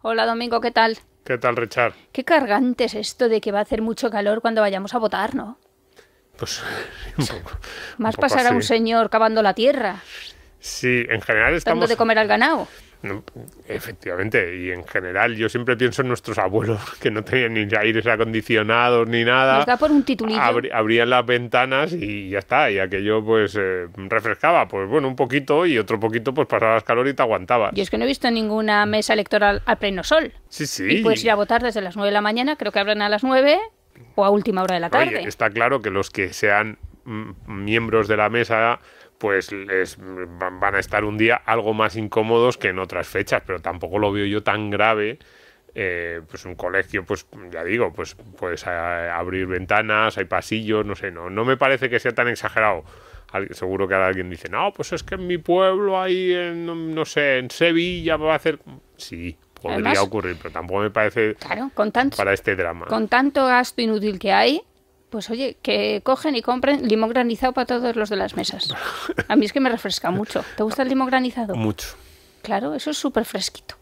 Hola Domingo, ¿qué tal? ¿Qué tal, Richard? Qué cargante es esto de que va a hacer mucho calor cuando vayamos a votar, ¿no? Pues un poco. Más Un poco pasar a un así. señor cavando la tierra, Sí, en general dando estamos... de comer al ganado. No, efectivamente, y en general yo siempre pienso en nuestros abuelos que no tenían ni aires acondicionados ni nada. Nos da por un titulillo. Abrían las ventanas y ya está, y aquello pues refrescaba, pues bueno, un poquito y otro poquito pues pasabas calor y te aguantabas. Yo es que no he visto ninguna mesa electoral al pleno sol. Sí, sí. Y puedes ir a votar desde las 9 de la mañana, creo que abren a las 9 o a última hora de la tarde. Oye, está claro que los que sean miembros de la mesa pues van a estar un día algo más incómodos que en otras fechas, pero tampoco lo veo yo tan grave. Pues un colegio, pues ya digo, pues puedes abrir ventanas, hay pasillos, no sé, no me parece que sea tan exagerado. Seguro que ahora alguien dice, no, pues es que en mi pueblo, ahí en, no sé, en Sevilla va a hacer... Sí, podría Además, ocurrir, pero tampoco me parece claro, para este drama. Con tanto gasto inútil que hay, pues oye, que cogen y compren limón granizado para todos los de las mesas. A mí es que me refresca mucho. ¿Te gusta el limón granizado? Mucho. Claro, eso es súper fresquito.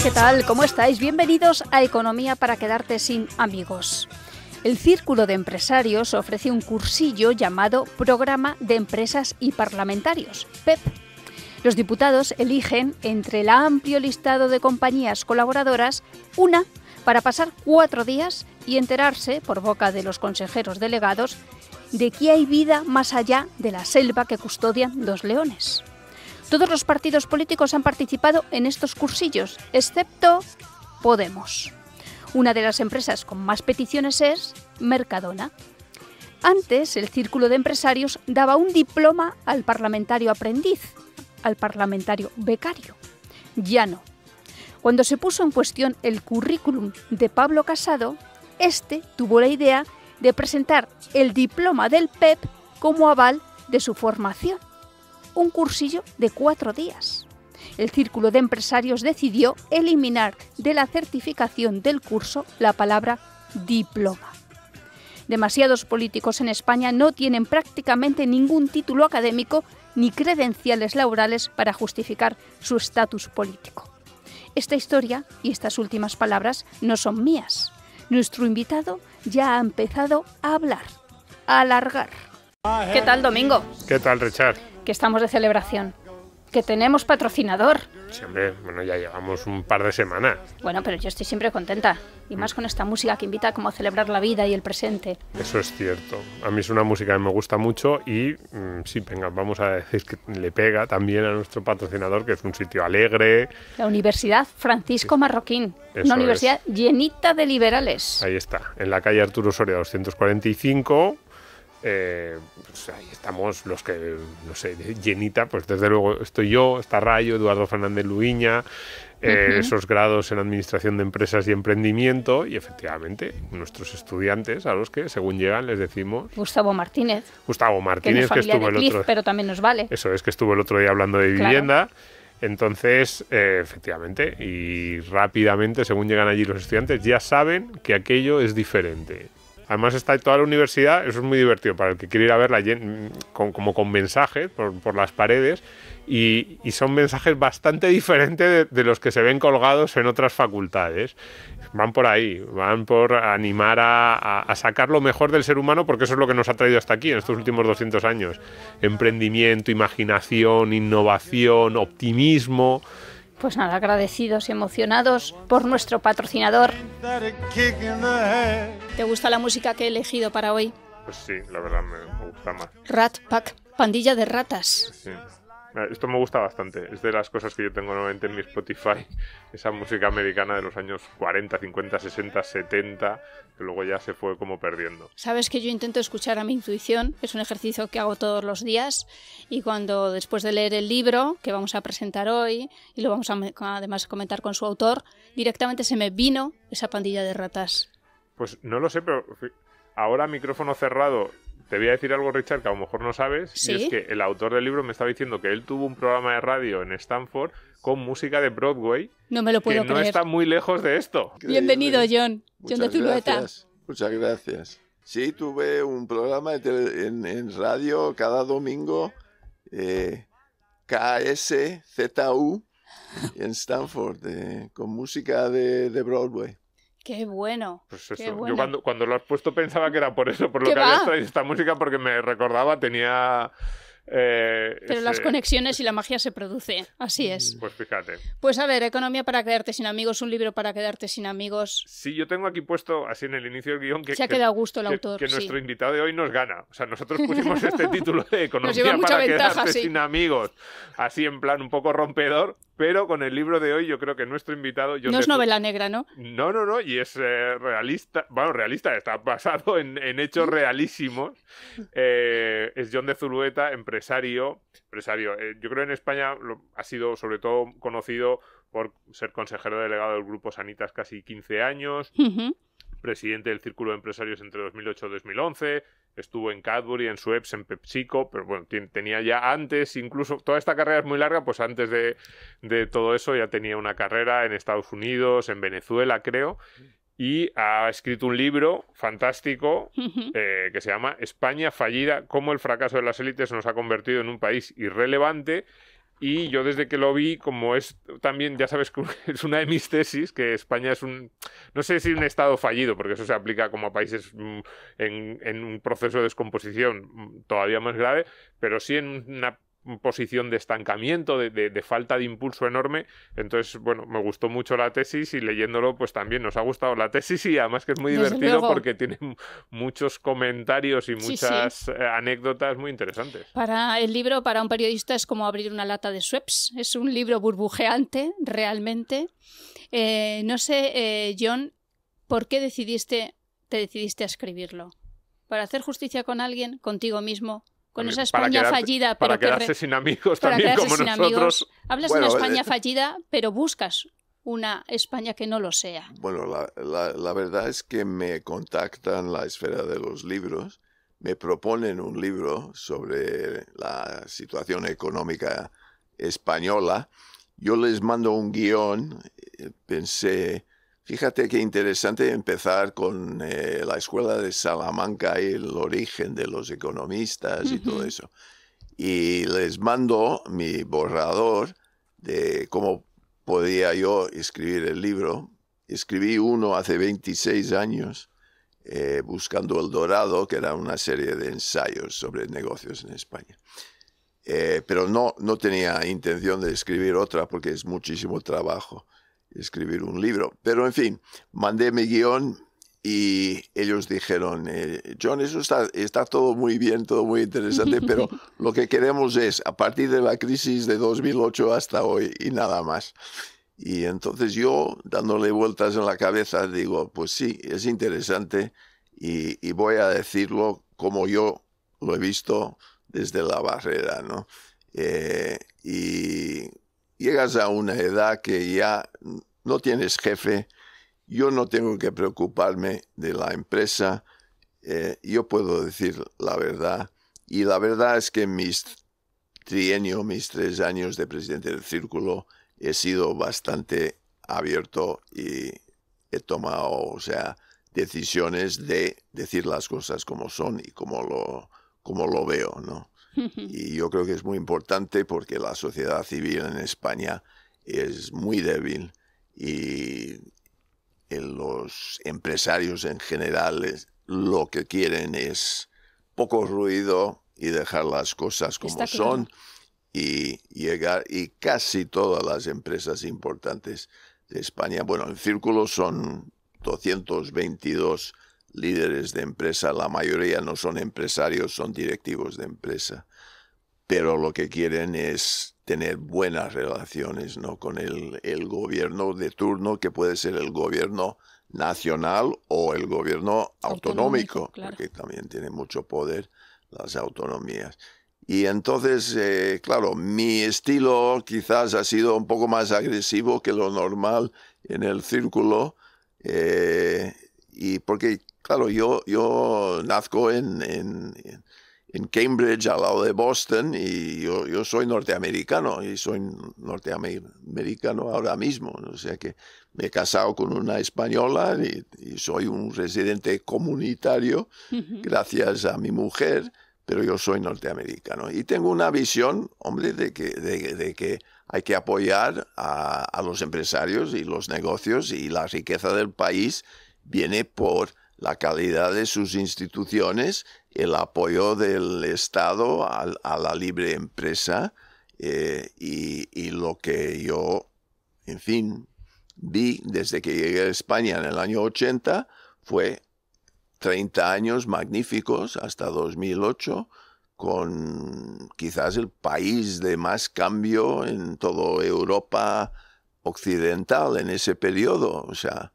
¿Qué tal? ¿Cómo estáis? Bienvenidos a Economía para quedarte sin amigos. El Círculo de Empresarios ofrece un cursillo llamado Programa de Empresas y Parlamentarios, PEP. Los diputados eligen entre el amplio listado de compañías colaboradoras una para pasar 4 días y enterarse, por boca de los consejeros delegados, de que hay vida más allá de la selva que custodian 2 leones. Todos los partidos políticos han participado en estos cursillos, excepto Podemos. Una de las empresas con más peticiones es Mercadona. Antes, el Círculo de Empresarios daba un diploma al parlamentario aprendiz, al parlamentario becario. Ya no. Cuando se puso en cuestión el currículum de Pablo Casado, este tuvo la idea de presentar el diploma del PEP como aval de su formación. Un cursillo de 4 días. El Círculo de Empresarios decidió eliminar de la certificación del curso la palabra diploma. Demasiados políticos en España no tienen prácticamente ningún título académico ni credenciales laborales para justificar su estatus político. Esta historia y estas últimas palabras no son mías. Nuestro invitado ya ha empezado a hablar, a alargar. ¿Qué tal, Domingo? ¿Qué tal, Richard? Que estamos de celebración. Que tenemos patrocinador. Siempre, bueno, ya llevamos un par de semanas. Bueno, pero yo estoy siempre contenta. Y más con esta música que invita como a celebrar la vida y el presente. Eso es cierto. A mí es una música que me gusta mucho y sí, venga, vamos a decir que le pega también a nuestro patrocinador, que es un sitio alegre. La Universidad Francisco Marroquín. Eso Una universidad llenita de liberales. Ahí está, en la calle Arturo Soria 245. Pues ahí estamos los que, no sé, llenita, pues desde luego estoy yo, está Rayo, Eduardo Fernández Luiña, esos grados en Administración de Empresas y Emprendimiento y efectivamente nuestros estudiantes a los que según llegan les decimos... Gustavo Martínez, que estuvo el otro... pero también nos vale. Eso es, que estuvo el otro día hablando de vivienda. Claro. Entonces, efectivamente, y rápidamente, según llegan allí los estudiantes, ya saben que aquello es diferente. Además está toda la universidad, eso es muy divertido para el que quiere ir a verla como con mensajes por las paredes y son mensajes bastante diferentes de los que se ven colgados en otras facultades. Van por ahí, van por animar a sacar lo mejor del ser humano, porque eso es lo que nos ha traído hasta aquí en estos últimos 200 años. Emprendimiento, imaginación, innovación, optimismo. Pues nada, agradecidos y emocionados por nuestro patrocinador. ¿Te gusta la música que he elegido para hoy? Pues sí, la verdad me gusta más. Rat Pack, pandilla de ratas. Sí. Esto me gusta bastante, es de las cosas que yo tengo nuevamente en mi Spotify, esa música americana de los años 40, 50, 60, 70, que luego ya se fue como perdiendo. Sabes que yo intento escuchar a mi intuición, es un ejercicio que hago todos los días y cuando después de leer el libro que vamos a presentar hoy y lo vamos a además comentar con su autor, directamente se me vino esa pandilla de ratas. Pues no lo sé, pero ahora micrófono cerrado... Te voy a decir algo, Richard, que a lo mejor no sabes, ¿Sí? Y es que el autor del libro me estaba diciendo que él tuvo un programa de radio en Stanford con música de Broadway. No me lo puedo creer. Que no creer. está muy lejos de esto. Bienvenido, John. John de Zulueta. Muchas gracias. Sí, tuve un programa en radio cada domingo, KSZU, en Stanford, con música de Broadway. Qué bueno. Pues eso. Qué bueno. Yo cuando lo has puesto pensaba que era por eso, por lo ¿Qué que va? habías traído esta música, porque me recordaba, tenía... Pero las conexiones y la magia se produce. Así es. Pues fíjate. Pues a ver, Economía para quedarte sin amigos, un libro para quedarte sin amigos. Sí, yo tengo aquí puesto, así en el inicio del guión, que, Se ha quedado a gusto el que- autor. que sí. nuestro invitado de hoy nos gana. O sea, nosotros pusimos este título de lleva Economía mucha para ventaja, quedarte sí. sin amigos, así en plan un poco rompedor, pero con el libro de hoy yo creo que nuestro invitado... John No es de Zu- novela negra, ¿no? No, y es realista, bueno, realista, está basado en hechos realísimos. Es John de Zulueta, empresario. Yo creo en España ha sido sobre todo conocido por ser consejero delegado del Grupo Sanitas casi 15 años, Ujú. presidente del Círculo de Empresarios entre 2008 y 2011, estuvo en Cadbury, en Schweppes, en PepsiCo, pero bueno, tenía ya antes, incluso toda esta carrera es muy larga, pues antes de todo eso ya tenía una carrera en Estados Unidos, en Venezuela creo, y ha escrito un libro fantástico Ujú. que se llama España fallida, cómo el fracaso de las élites nos ha convertido en un país irrelevante. Y yo desde que lo vi, como es también, ya sabes que es una de mis tesis, que España es no sé si un estado fallido, porque eso se aplica como a países en un proceso de descomposición todavía más grave, pero sí en una posición de estancamiento, de falta de impulso enorme. Entonces, bueno, me gustó mucho la tesis y leyéndolo, pues también nos ha gustado la tesis y además que es muy Desde divertido luego. porque tiene muchos comentarios y Sí, muchas anécdotas muy interesantes. Para el libro, para un periodista, es como abrir una lata de Schweppes. Es un libro burbujeante, realmente. No sé, John, ¿por qué te decidiste a escribirlo? ¿Para hacer justicia con alguien, contigo mismo? Con esa Para España quedarse- fallida, para pero quedarse sin amigos para también quedarse como sin nosotros. amigos. Hablas Bueno, de una España fallida, pero buscas una España que no lo sea. Bueno, la verdad es que me contactan la esfera de los libros, me proponen un libro sobre la situación económica española. Yo les mando un guión, pensé, fíjate qué interesante empezar con la escuela de Salamanca y el origen de los economistas y todo eso. Y les mando mi borrador de cómo podía yo escribir el libro. Escribí uno hace 26 años, Buscando el Dorado, que era una serie de ensayos sobre negocios en España. Pero no tenía intención de escribir otra porque es muchísimo trabajo escribir un libro. Pero en fin, mandé mi guión y ellos dijeron, John, eso está todo muy bien, todo muy interesante, pero lo que queremos es a partir de la crisis de 2008 hasta hoy y nada más. Y entonces yo, dándole vueltas en la cabeza, digo, pues sí, es interesante y voy a decirlo como yo lo he visto desde la barrera, ¿no? Y llegas a una edad que ya no tienes jefe, yo no tengo que preocuparme de la empresa, yo puedo decir la verdad. Y la verdad es que en mis 3 años de presidente del Círculo, he sido bastante abierto y he tomado, o sea, decisiones de decir las cosas como son y como lo veo, ¿no? Y yo creo que es muy importante porque la sociedad civil en España es muy débil y los empresarios en general lo que quieren es poco ruido y dejar las cosas como Está claro. son y llegar, y casi todas las empresas importantes de España, bueno, el Círculo son 222 líderes de empresa, la mayoría no son empresarios, son directivos de empresa, pero lo que quieren es tener buenas relaciones, ¿no?, con el gobierno de turno, que puede ser el gobierno nacional o el gobierno autonómico, claro. porque también tiene mucho poder las autonomías. Y entonces, claro, mi estilo quizás ha sido un poco más agresivo que lo normal en el Círculo, y porque, claro, yo nazco en Cambridge, al lado de Boston, y yo soy norteamericano, y soy norteamericano ahora mismo, o sea que me he casado con una española y soy un residente comunitario gracias a mi mujer, pero yo soy norteamericano y tengo una visión, hombre, de que hay que apoyar a los empresarios y los negocios, y la riqueza del país viene por la calidad de sus instituciones, el apoyo del Estado a la libre empresa, y lo que yo, en fin, vi desde que llegué a España en el año 80 fue 30 años magníficos hasta 2008, con quizás el país de más cambio en toda Europa occidental en ese periodo, o sea,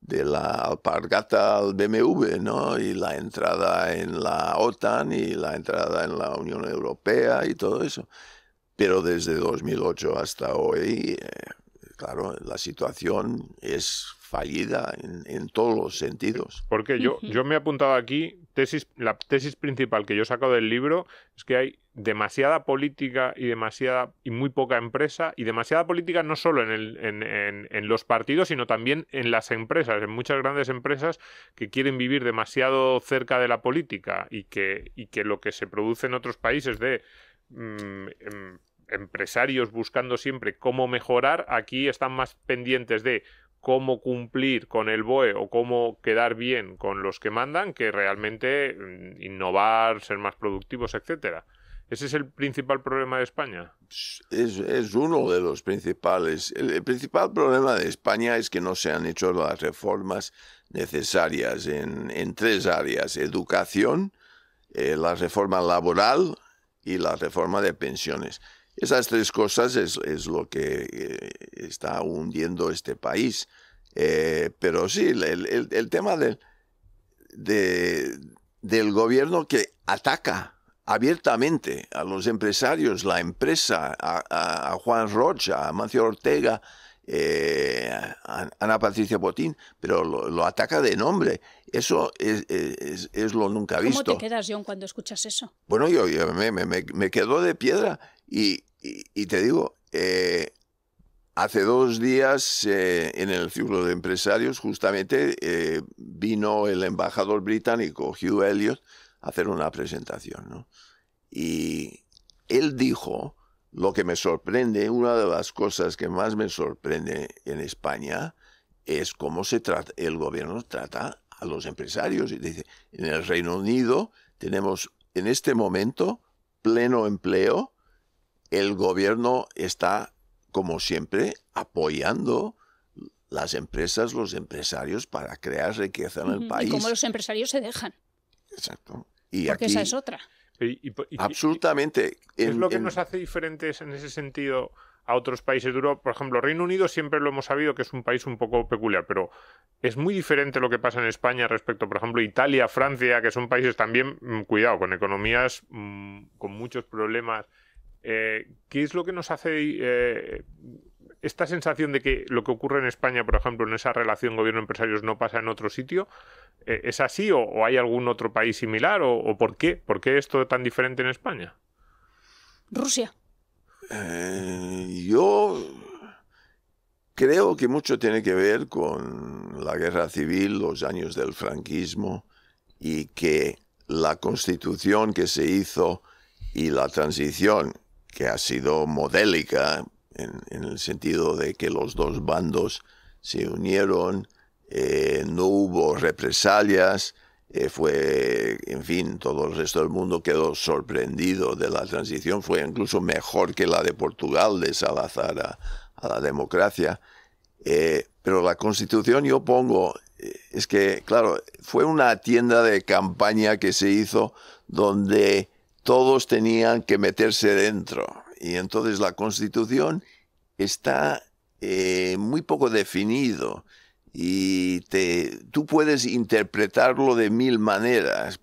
de la alpargata al BMW, ¿no? Y la entrada en la OTAN y la entrada en la Unión Europea y todo eso. Pero desde 2008 hasta hoy, claro, la situación es fallida en todos los sentidos. Porque yo me he apuntado aquí, la tesis principal que yo he sacado del libro es que hay demasiada política y muy poca empresa, y demasiada política no solo en los partidos, sino también en las empresas, en muchas grandes empresas que quieren vivir demasiado cerca de la política, y que lo que se produce en otros países de empresarios buscando siempre cómo mejorar, aquí están más pendientes de cómo cumplir con el BOE o cómo quedar bien con los que mandan, que realmente innovar, ser más productivos, etcétera. ¿Ese es el principal problema de España? Es uno de los principales. El principal problema de España es que no se han hecho las reformas necesarias en tres áreas: educación, la reforma laboral y la reforma de pensiones. Esas tres cosas es lo que está hundiendo este país. Pero sí, el tema del gobierno que ataca abiertamente a los empresarios, la empresa, a Juan Rocha, a Amancio Ortega, a Ana Patricia Botín, pero lo ataca de nombre. Eso es lo nunca visto. ¿Cómo te quedas, John, cuando escuchas eso? Bueno, yo me quedo de piedra. Y te digo, hace 2 días en el Círculo de Empresarios justamente vino el embajador británico Hugh Elliot a hacer una presentación, ¿no? Y él dijo lo que me sorprende, una de las cosas que más me sorprende en España es cómo el gobierno trata a los empresarios. Y dice, en el Reino Unido tenemos en este momento pleno empleo. El gobierno está, como siempre, apoyando las empresas, los empresarios, para crear riqueza en el país. Y cómo los empresarios se dejan. Exacto. Porque aquí, esa es otra. Absolutamente. ¿Qué es lo que nos hace diferentes en ese sentido a otros países de Europa? Por ejemplo, Reino Unido siempre lo hemos sabido que es un país un poco peculiar, pero es muy diferente lo que pasa en España respecto, por ejemplo, Italia, Francia, que son países también, cuidado, con economías con muchos problemas. ¿Qué es lo que nos hace esta sensación de que lo que ocurre en España, por ejemplo, en esa relación gobierno-empresarios no pasa en otro sitio? ¿Es así o hay algún otro país similar? ¿O por qué? ¿Por qué esto es tan diferente en España? Rusia. Yo creo que mucho tiene que ver con la guerra civil, los años del franquismo, y que la constitución que se hizo y la transición, que ha sido modélica en el sentido de que los dos bandos se unieron, no hubo represalias, en fin, todo el resto del mundo quedó sorprendido de la transición, fue incluso mejor que la de Portugal, de Salazar a la democracia. Pero la Constitución, yo pongo, es que, claro, fue una tienda de campaña que se hizo donde todos tenían que meterse dentro. Y entonces la Constitución está muy poco definido. Y tú puedes interpretarlo de 1000 maneras,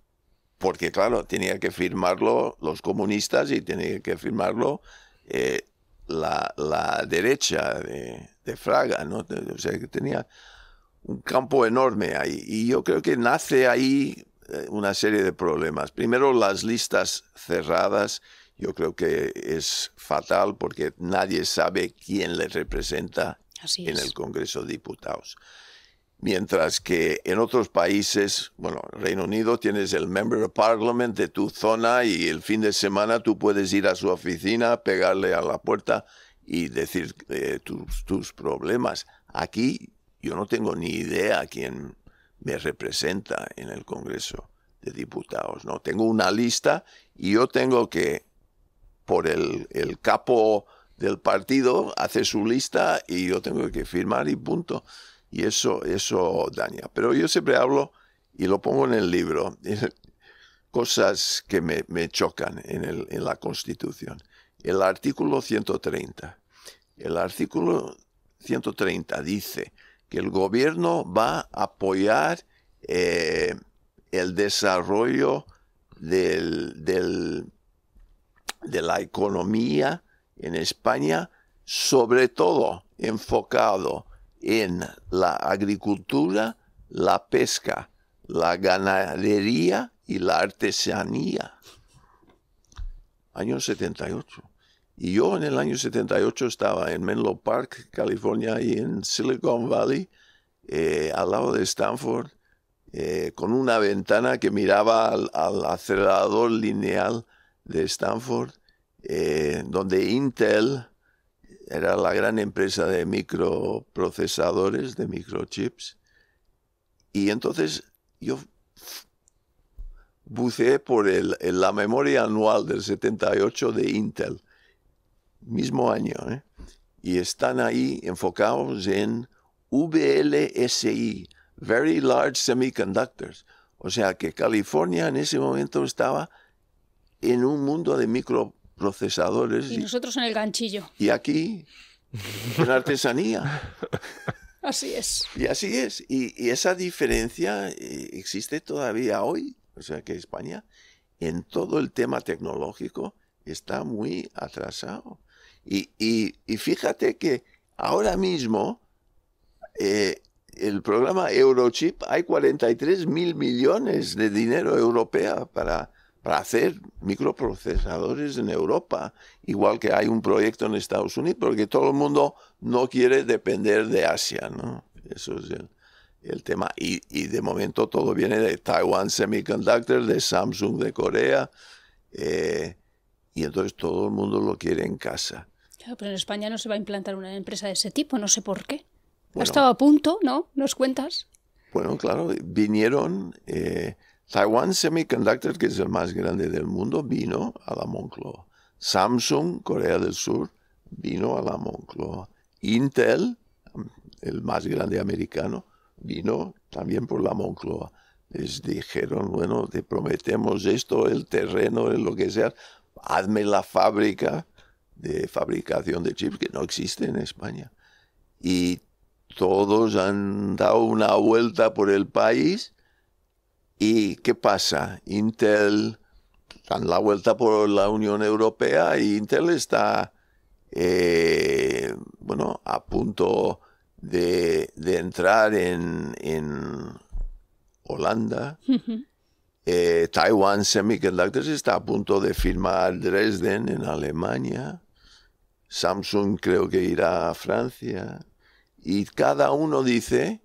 porque claro, tenía que firmarlo los comunistas y tenía que firmarlo la derecha de Fraga, ¿no? O sea, que tenía un campo enorme ahí. Y yo creo que nace ahí una serie de problemas. Primero, las listas cerradas, yo creo que es fatal porque nadie sabe quién le representa en el Congreso de Diputados. Mientras que en otros países, bueno, en Reino Unido tienes el Member of Parliament de tu zona y el fin de semana tú puedes ir a su oficina, pegarle a la puerta y decir tus problemas. Aquí yo no tengo ni idea quién me representa en el Congreso de Diputados, ¿no? Tengo una lista y yo tengo que, por el capo del partido, hace su lista y yo tengo que firmar y punto. Y eso daña. Pero yo siempre hablo, y lo pongo en el libro, cosas que me chocan en la Constitución. El artículo 130. El artículo 130 dice que el gobierno va a apoyar el desarrollo de la economía en España, sobre todo enfocado en la agricultura, la pesca, la ganadería y la artesanía. Año 78. Y yo en el año 78 estaba en Menlo Park, California, y en Silicon Valley, al lado de Stanford, con una ventana que miraba al acelerador lineal de Stanford, donde Intel era la gran empresa de microprocesadores, de microchips. Y entonces yo buceé por la memoria anual del 78 de Intel, mismo año, y están ahí enfocados en VLSI, Very Large Semiconductors. O sea que California en ese momento estaba en un mundo de microprocesadores. Y nosotros en el ganchillo. Y aquí, en artesanía. Así es. Y así es. Y esa diferencia existe todavía hoy. O sea que España, en todo el tema tecnológico, está muy atrasado. Y fíjate que ahora mismo, el programa Eurochip, hay 43.000 millones de dinero europeo para hacer microprocesadores en Europa, igual que hay un proyecto en Estados Unidos, porque todo el mundo no quiere depender de Asia, ¿no? Eso es el tema. Y de momento todo viene de Taiwan Semiconductor, de Samsung de Corea, y entonces todo el mundo lo quiere en casa. Claro, pero en España no se va a implantar una empresa de ese tipo, no sé por qué. Bueno, ¿Ha estado a punto, no? ¿Nos cuentas? Bueno, claro, vinieron... Taiwan Semiconductor, que es el más grande del mundo, vino a la Moncloa. Samsung, Corea del Sur, vino a la Moncloa. Intel, el más grande americano, vino también por la Moncloa. Les dijeron, bueno, te prometemos esto, el terreno, lo que sea, hazme la fábrica de fabricación de chips, que no existe en España. Y todos han dado una vuelta por el país. ¿Y qué pasa? Intel dan la vuelta por la Unión Europea y Intel está a punto de entrar en Holanda. Taiwan Semiconductors está a punto de firmar Dresden en Alemania. Samsung creo que irá a Francia. Y cada uno dice...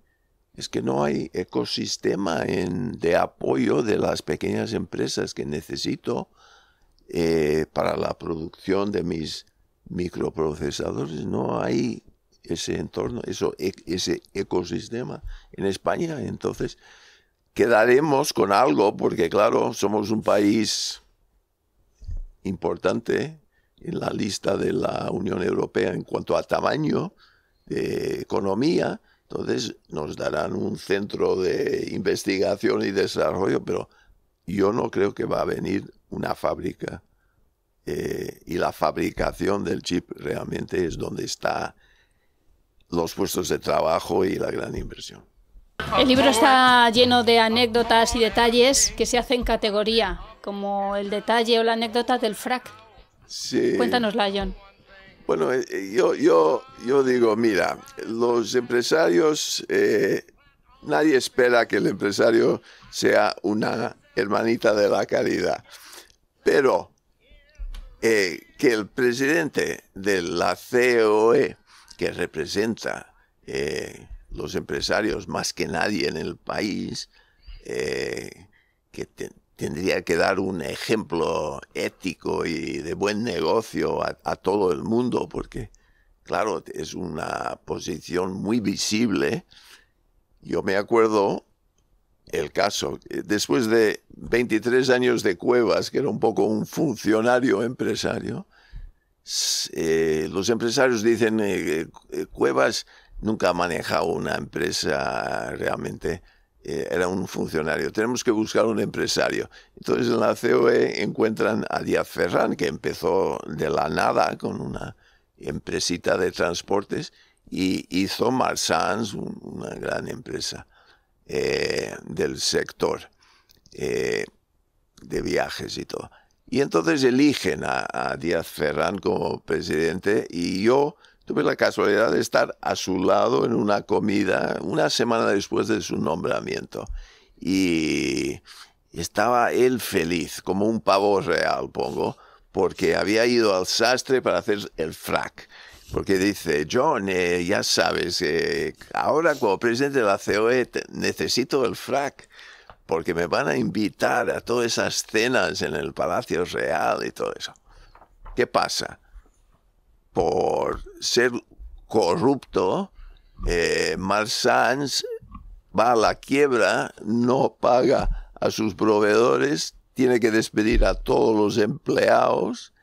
Es que no hay ecosistema de apoyo de las pequeñas empresas que necesito para la producción de mis microprocesadores. No hay ese entorno, ese ecosistema en España. Entonces quedaremos con algo porque, claro, somos un país importante en la lista de la Unión Europea en cuanto a tamaño de economía. Entonces nos darán un centro de investigación y desarrollo, pero yo no creo que va a venir una fábrica. Y la fabricación del chip realmente es donde están los puestos de trabajo y la gran inversión. El libro está lleno de anécdotas y detalles que se hacen categoría, como el detalle o la anécdota del frac. Sí. Cuéntanosla, John. Bueno, yo digo, mira, los empresarios, nadie espera que el empresario sea una hermanita de la caridad, pero que el presidente de la COE, que representa los empresarios más que nadie en el país, que tendría que dar un ejemplo ético y de buen negocio a todo el mundo, porque claro, es una posición muy visible. Yo me acuerdo el caso, después de 23 años de Cuevas, que era un poco un funcionario empresario, los empresarios dicen Cuevas nunca ha manejado una empresa realmente, era un funcionario, tenemos que buscar un empresario. Entonces en la COE encuentran a Díaz Ferrán, que empezó de la nada con una empresita de transportes y hizo Marsans, una gran empresa del sector de viajes y todo. Y entonces eligen a Díaz Ferrán como presidente y yo tuve la casualidad de estar a su lado en una comida una semana después de su nombramiento. Y estaba él feliz, como un pavo real, pongo, porque había ido al sastre para hacer el frac. Porque dice, John, ya sabes, ahora como presidente de la COE necesito el frac, porque me van a invitar a todas esas cenas en el Palacio Real y todo eso. ¿Qué pasa? Por ser corrupto, Marsans va a la quiebra, no paga a sus proveedores, tiene que despedir a todos los empleados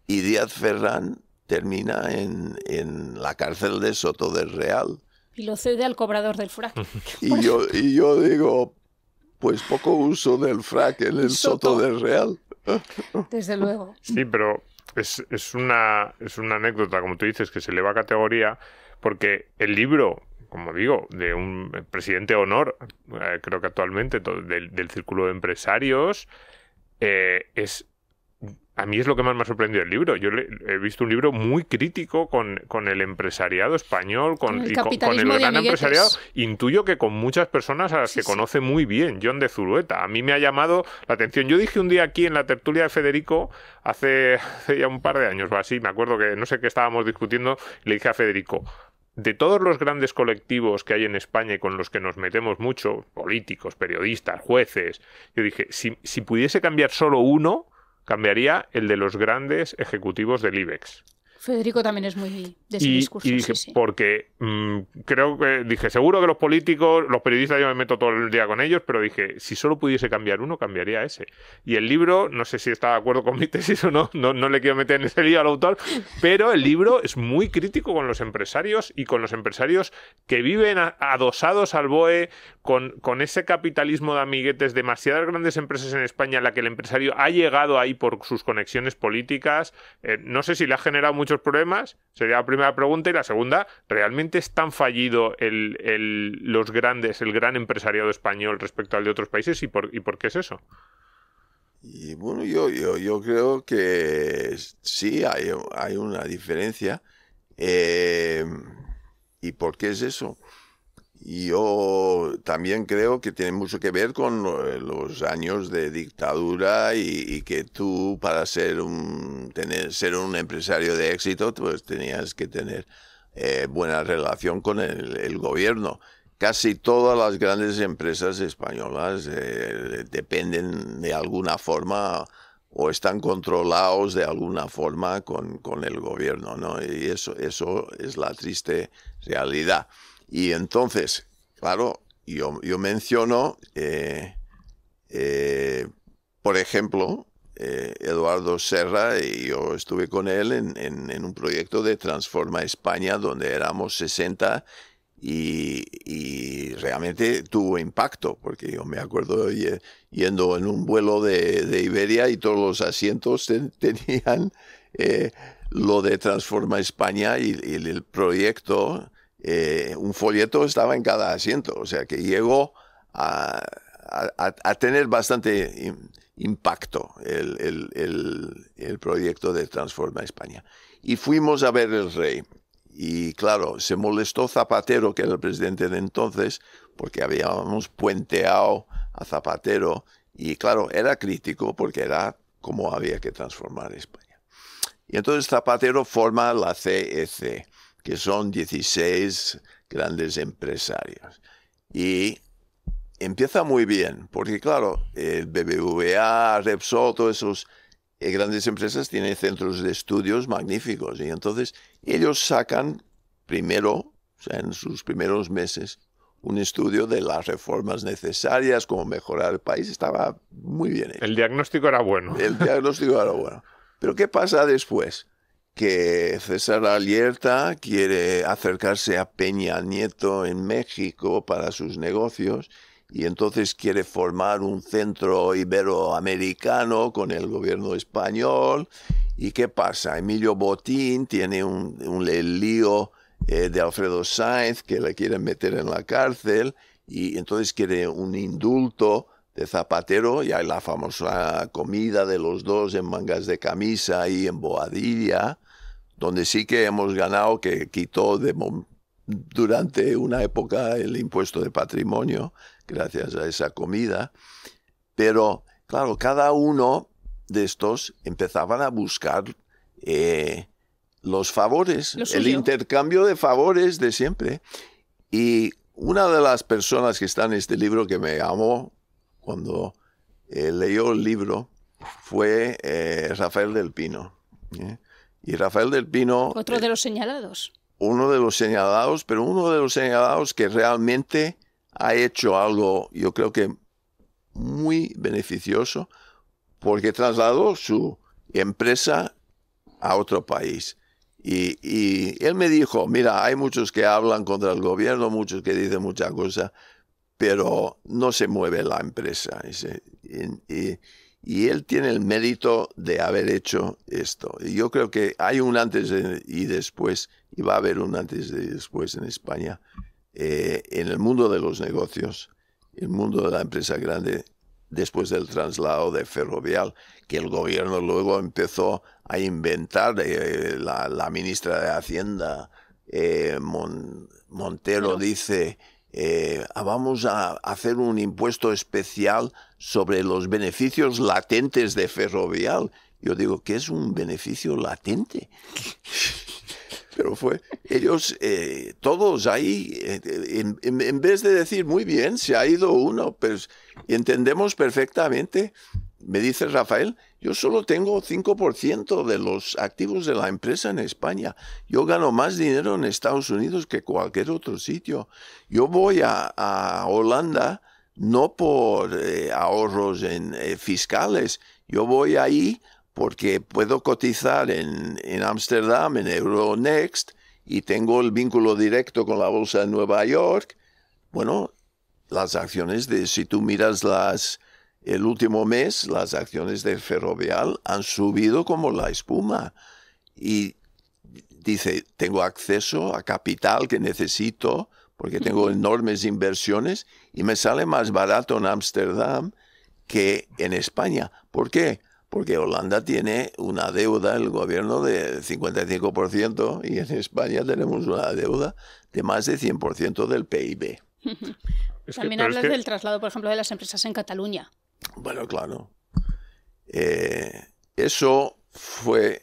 y Díaz Ferrán termina en la cárcel de Soto del Real. Y lo cede al cobrador del frac. Y yo digo, pues poco uso del frac en el Soto del Real. Desde luego. Sí, pero es una anécdota, como tú dices, que se eleva a categoría, porque el libro, como digo, de un presidente de honor, creo que actualmente, del Círculo de Empresarios, a mí es lo que más me ha sorprendido el libro. Yo he visto un libro muy crítico con el empresariado español, con el gran empresariado. Intuyo que con muchas personas a las que conoce muy bien, John de Zurueta. A mí me ha llamado la atención. Yo dije un día aquí en la tertulia de Federico, hace ya un par de años o así, me acuerdo que no sé qué estábamos discutiendo, y le dije a Federico, de todos los grandes colectivos que hay en España y con los que nos metemos mucho, políticos, periodistas, jueces, yo dije, si pudiese cambiar solo uno, cambiaría el de los grandes ejecutivos del IBEX. Federico también es muy de ese discurso. Y dije, sí. Porque creo que, dije, seguro que los políticos, los periodistas, yo me meto todo el día con ellos, pero dije, si solo pudiese cambiar uno, cambiaría ese. Y el libro, no sé si está de acuerdo con mi tesis o no le quiero meter en ese lío al autor, pero el libro es muy crítico con los empresarios y con los empresarios que viven adosados al BOE, con ese capitalismo de amiguetes, demasiadas grandes empresas en España en la que el empresario ha llegado ahí por sus conexiones políticas. No sé si le ha generado muchos problemas, sería la primera pregunta, y la segunda, ¿realmente es tan fallido el gran empresariado español respecto al de otros países? ¿Y por qué es eso? Y bueno, yo creo que sí hay una diferencia. ¿Y por qué es eso? Yo también creo que tiene mucho que ver con los años de dictadura y que tú para ser un empresario de éxito pues tenías que tener buena relación con el gobierno. Casi todas las grandes empresas españolas dependen de alguna forma o están controlados de alguna forma con el gobierno, ¿no? Y eso es la triste realidad. Y entonces, claro, yo menciono, por ejemplo, Eduardo Serra, y yo estuve con él en un proyecto de Transforma España, donde éramos 60 y realmente tuvo impacto, porque yo me acuerdo yendo en un vuelo de Iberia y todos los asientos tenían lo de Transforma España y el proyecto. Un folleto estaba en cada asiento, o sea que llegó a tener bastante impacto el proyecto de Transforma España. Y fuimos a ver el rey. Y claro, se molestó Zapatero, que era el presidente de entonces, porque habíamos puenteado a Zapatero. Y claro, era crítico porque era cómo había que transformar España. Y entonces Zapatero forma la CEC, que son 16 grandes empresarios. Y empieza muy bien, porque claro, el BBVA, Repsol, todos esos grandes empresas tienen centros de estudios magníficos y entonces ellos sacan primero, o sea, en sus primeros meses, un estudio de las reformas necesarias, cómo mejorar el país. Estaba muy bien hecho. El diagnóstico era bueno. El diagnóstico era bueno. Pero ¿qué pasa después? Que César Alierta quiere acercarse a Peña Nieto en México para sus negocios y entonces quiere formar un centro iberoamericano con el gobierno español. ¿Y qué pasa? Emilio Botín tiene el lío de Alfredo Sáenz que le quieren meter en la cárcel y entonces quiere un indulto de Zapatero y hay la famosa comida de los dos en mangas de camisa y en Boadilla, donde sí que hemos ganado, que quitó durante una época el impuesto de patrimonio gracias a esa comida. Pero claro, cada uno de estos empezaban a buscar los favores, el intercambio de favores de siempre. Y una de las personas que está en este libro que me llamó cuando leyó el libro fue Rafael del Pino. Y Rafael del Pino... Otro de los señalados. Uno de los señalados, pero uno de los señalados que realmente ha hecho algo, yo creo que muy beneficioso, porque trasladó su empresa a otro país. Y él me dijo, mira, hay muchos que hablan contra el gobierno, muchos que dicen muchas cosas, pero no se mueve la empresa. Y él tiene el mérito de haber hecho esto. Y yo creo que hay un antes y después, y va a haber un antes y después en España, en el mundo de los negocios, el mundo de la empresa grande, después del traslado de Ferrovial, que el gobierno luego empezó a inventar. La ministra de Hacienda, Montero, dice... vamos a hacer un impuesto especial sobre los beneficios latentes de Ferrovial. Yo digo, ¿qué es un beneficio latente? Pero ellos, todos ahí, en vez de decir, muy bien, se ha ido uno, pues entendemos perfectamente. Me dice Rafael, yo solo tengo 5% de los activos de la empresa en España. Yo gano más dinero en Estados Unidos que cualquier otro sitio. Yo voy a Holanda no por ahorros fiscales. Yo voy ahí porque puedo cotizar en Ámsterdam, en Euronext, y tengo el vínculo directo con la bolsa de Nueva York. Bueno, las acciones si tú miras el último mes, las acciones de Ferrovial han subido como la espuma. Y dice, tengo acceso a capital que necesito porque tengo enormes inversiones y me sale más barato en Ámsterdam que en España. ¿Por qué? Porque Holanda tiene una deuda, el gobierno, de 55% y en España tenemos una deuda de más de 100% del PIB. También hablas del traslado, por ejemplo, de las empresas en Cataluña. Bueno, claro. Eso fue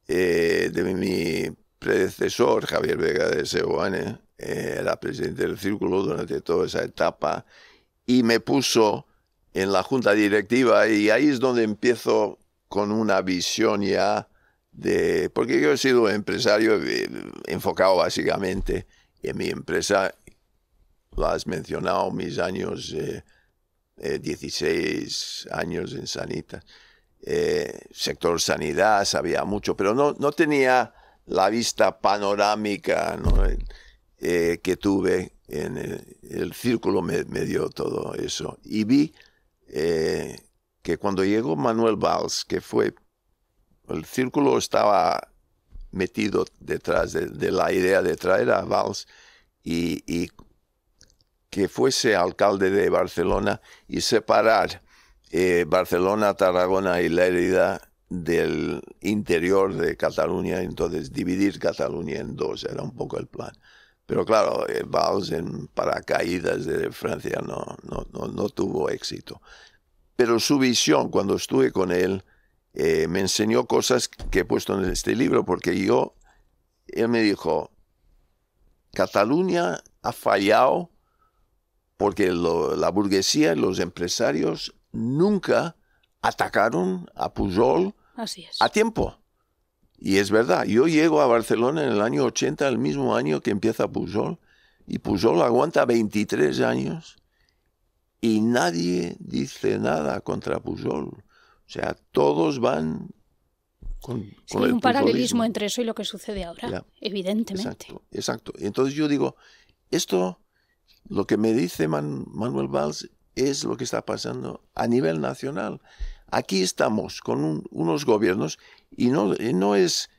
de mi predecesor, Javier Vega de Seoane. Era presidente del Círculo durante toda esa etapa y me puso en la junta directiva y ahí es donde empiezo con una visión ya porque yo he sido empresario enfocado básicamente en mi empresa. Lo has mencionado, mis años... 16 años en Sanitas. Sector sanidad, sabía mucho, pero no tenía la vista panorámica, ¿no? Que tuve en el Círculo. Me dio todo eso. Y vi que cuando llegó Manuel Valls, que fue... El Círculo estaba metido detrás de la idea de traer a Valls y que fuese alcalde de Barcelona y separar Barcelona, Tarragona y Lérida del interior de Cataluña, entonces dividir Cataluña en dos, era un poco el plan. Pero claro, Valls en paracaídas de Francia no tuvo éxito. Pero su visión, cuando estuve con él, me enseñó cosas que he puesto en este libro, porque él me dijo, Cataluña ha fallado porque la burguesía y los empresarios nunca atacaron a Pujol Así es. a tiempo. Y es verdad, yo llego a Barcelona en el año 80, el mismo año que empieza Pujol, y Pujol aguanta 23 años y nadie dice nada contra Pujol. O sea, todos van con Sí, hay un paralelismo pujolismo. entre eso y lo que sucede ahora, Ya. evidentemente. Exacto, exacto. Entonces yo digo, esto, lo que me dice Manuel Valls, es lo que está pasando a nivel nacional. Aquí estamos con unos gobiernos y no es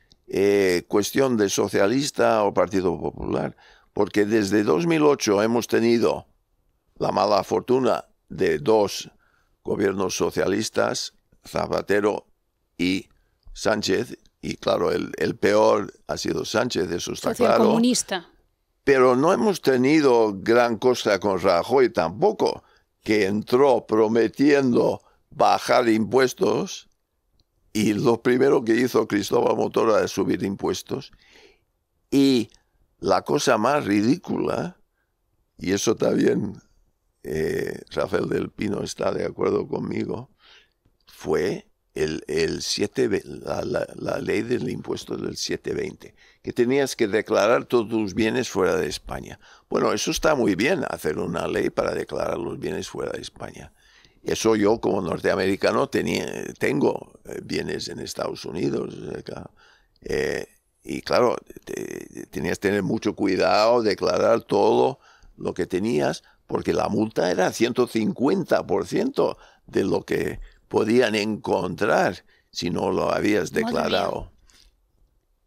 cuestión de socialista o Partido Popular, porque desde 2008 hemos tenido la mala fortuna de dos gobiernos socialistas, Zapatero y Sánchez, y claro, el peor ha sido Sánchez, eso está claro. Socialcomunista. Pero no hemos tenido gran cosa con Rajoy tampoco, que entró prometiendo bajar impuestos y lo primero que hizo Cristóbal Montoro es subir impuestos. Y la cosa más ridícula, y eso también Rafael del Pino está de acuerdo conmigo, fue la ley del impuesto del 720, que tenías que declarar todos tus bienes fuera de España. Bueno, eso está muy bien, hacer una ley para declarar los bienes fuera de España. Eso yo como norteamericano tengo bienes en Estados Unidos. Y claro, tenías que tener mucho cuidado, declarar todo lo que tenías, porque la multa era 150% de lo que podían encontrar si no lo habías declarado.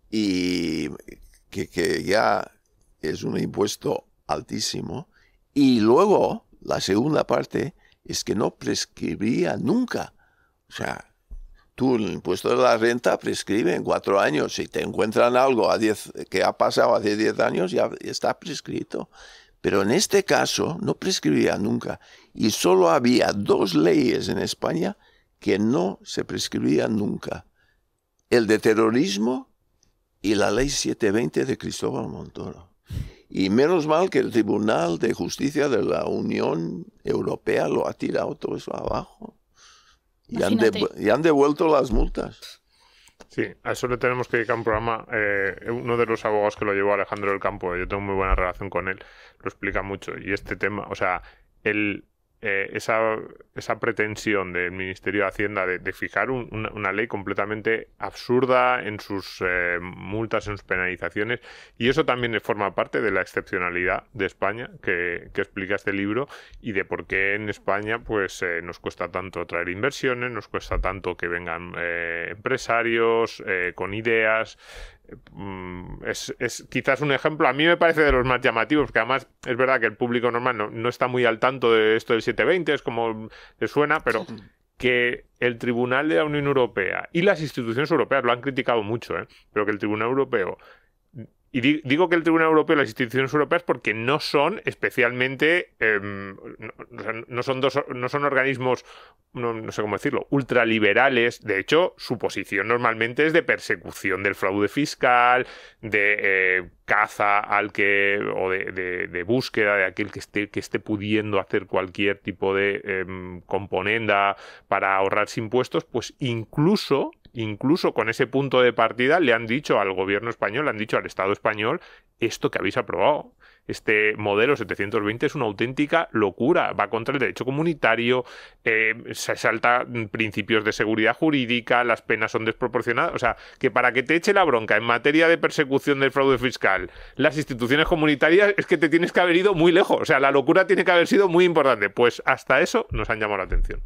Y que ya es un impuesto altísimo. Y luego, la segunda parte es que no prescribía nunca. O sea, tú el impuesto de la renta prescribe en 4 años. Si te encuentran algo que ha pasado hace 10 años, ya está prescrito. Pero en este caso no prescribía nunca. Y solo había 2 leyes en España que no se prescribían nunca. El de terrorismo y la ley 720 de Cristóbal Montoro. Y menos mal que el Tribunal de Justicia de la Unión Europea lo ha tirado todo eso abajo. Y han devuelto las multas. Sí, a eso le tenemos que dedicar un programa. Uno de los abogados que lo llevó, Alejandro del Campo, yo tengo muy buena relación con él, lo explica mucho. Y este tema, o sea, esa pretensión del Ministerio de Hacienda de fijar una ley completamente absurda en sus multas, en sus penalizaciones, y eso también forma parte de la excepcionalidad de España que explica este libro, y de por qué en España pues nos cuesta tanto traer inversiones, nos cuesta tanto que vengan empresarios con ideas. Es quizás un ejemplo, a mí me parece de los más llamativos, porque además es verdad que el público normal no está muy al tanto de esto del 720, es como le suena, pero que el Tribunal de la Unión Europea y las instituciones europeas lo han criticado mucho, pero que el Tribunal Europeo, y digo que el Tribunal Europeo y las instituciones europeas porque no son especialmente, no son organismos, no sé cómo decirlo, ultraliberales. De hecho, su posición normalmente es de persecución del fraude fiscal, de caza o de búsqueda de aquel que esté pudiendo hacer cualquier tipo de componenda para ahorrarse impuestos, pues incluso con ese punto de partida le han dicho al gobierno español, le han dicho al Estado español, esto que habéis aprobado, este modelo 720 es una auténtica locura, va contra el derecho comunitario, se salta principios de seguridad jurídica, las penas son desproporcionadas. O sea, que para que te eche la bronca en materia de persecución del fraude fiscal las instituciones comunitarias, es que te tienes que haber ido muy lejos. O sea, la locura tiene que haber sido muy importante. Pues hasta eso nos han llamado la atención.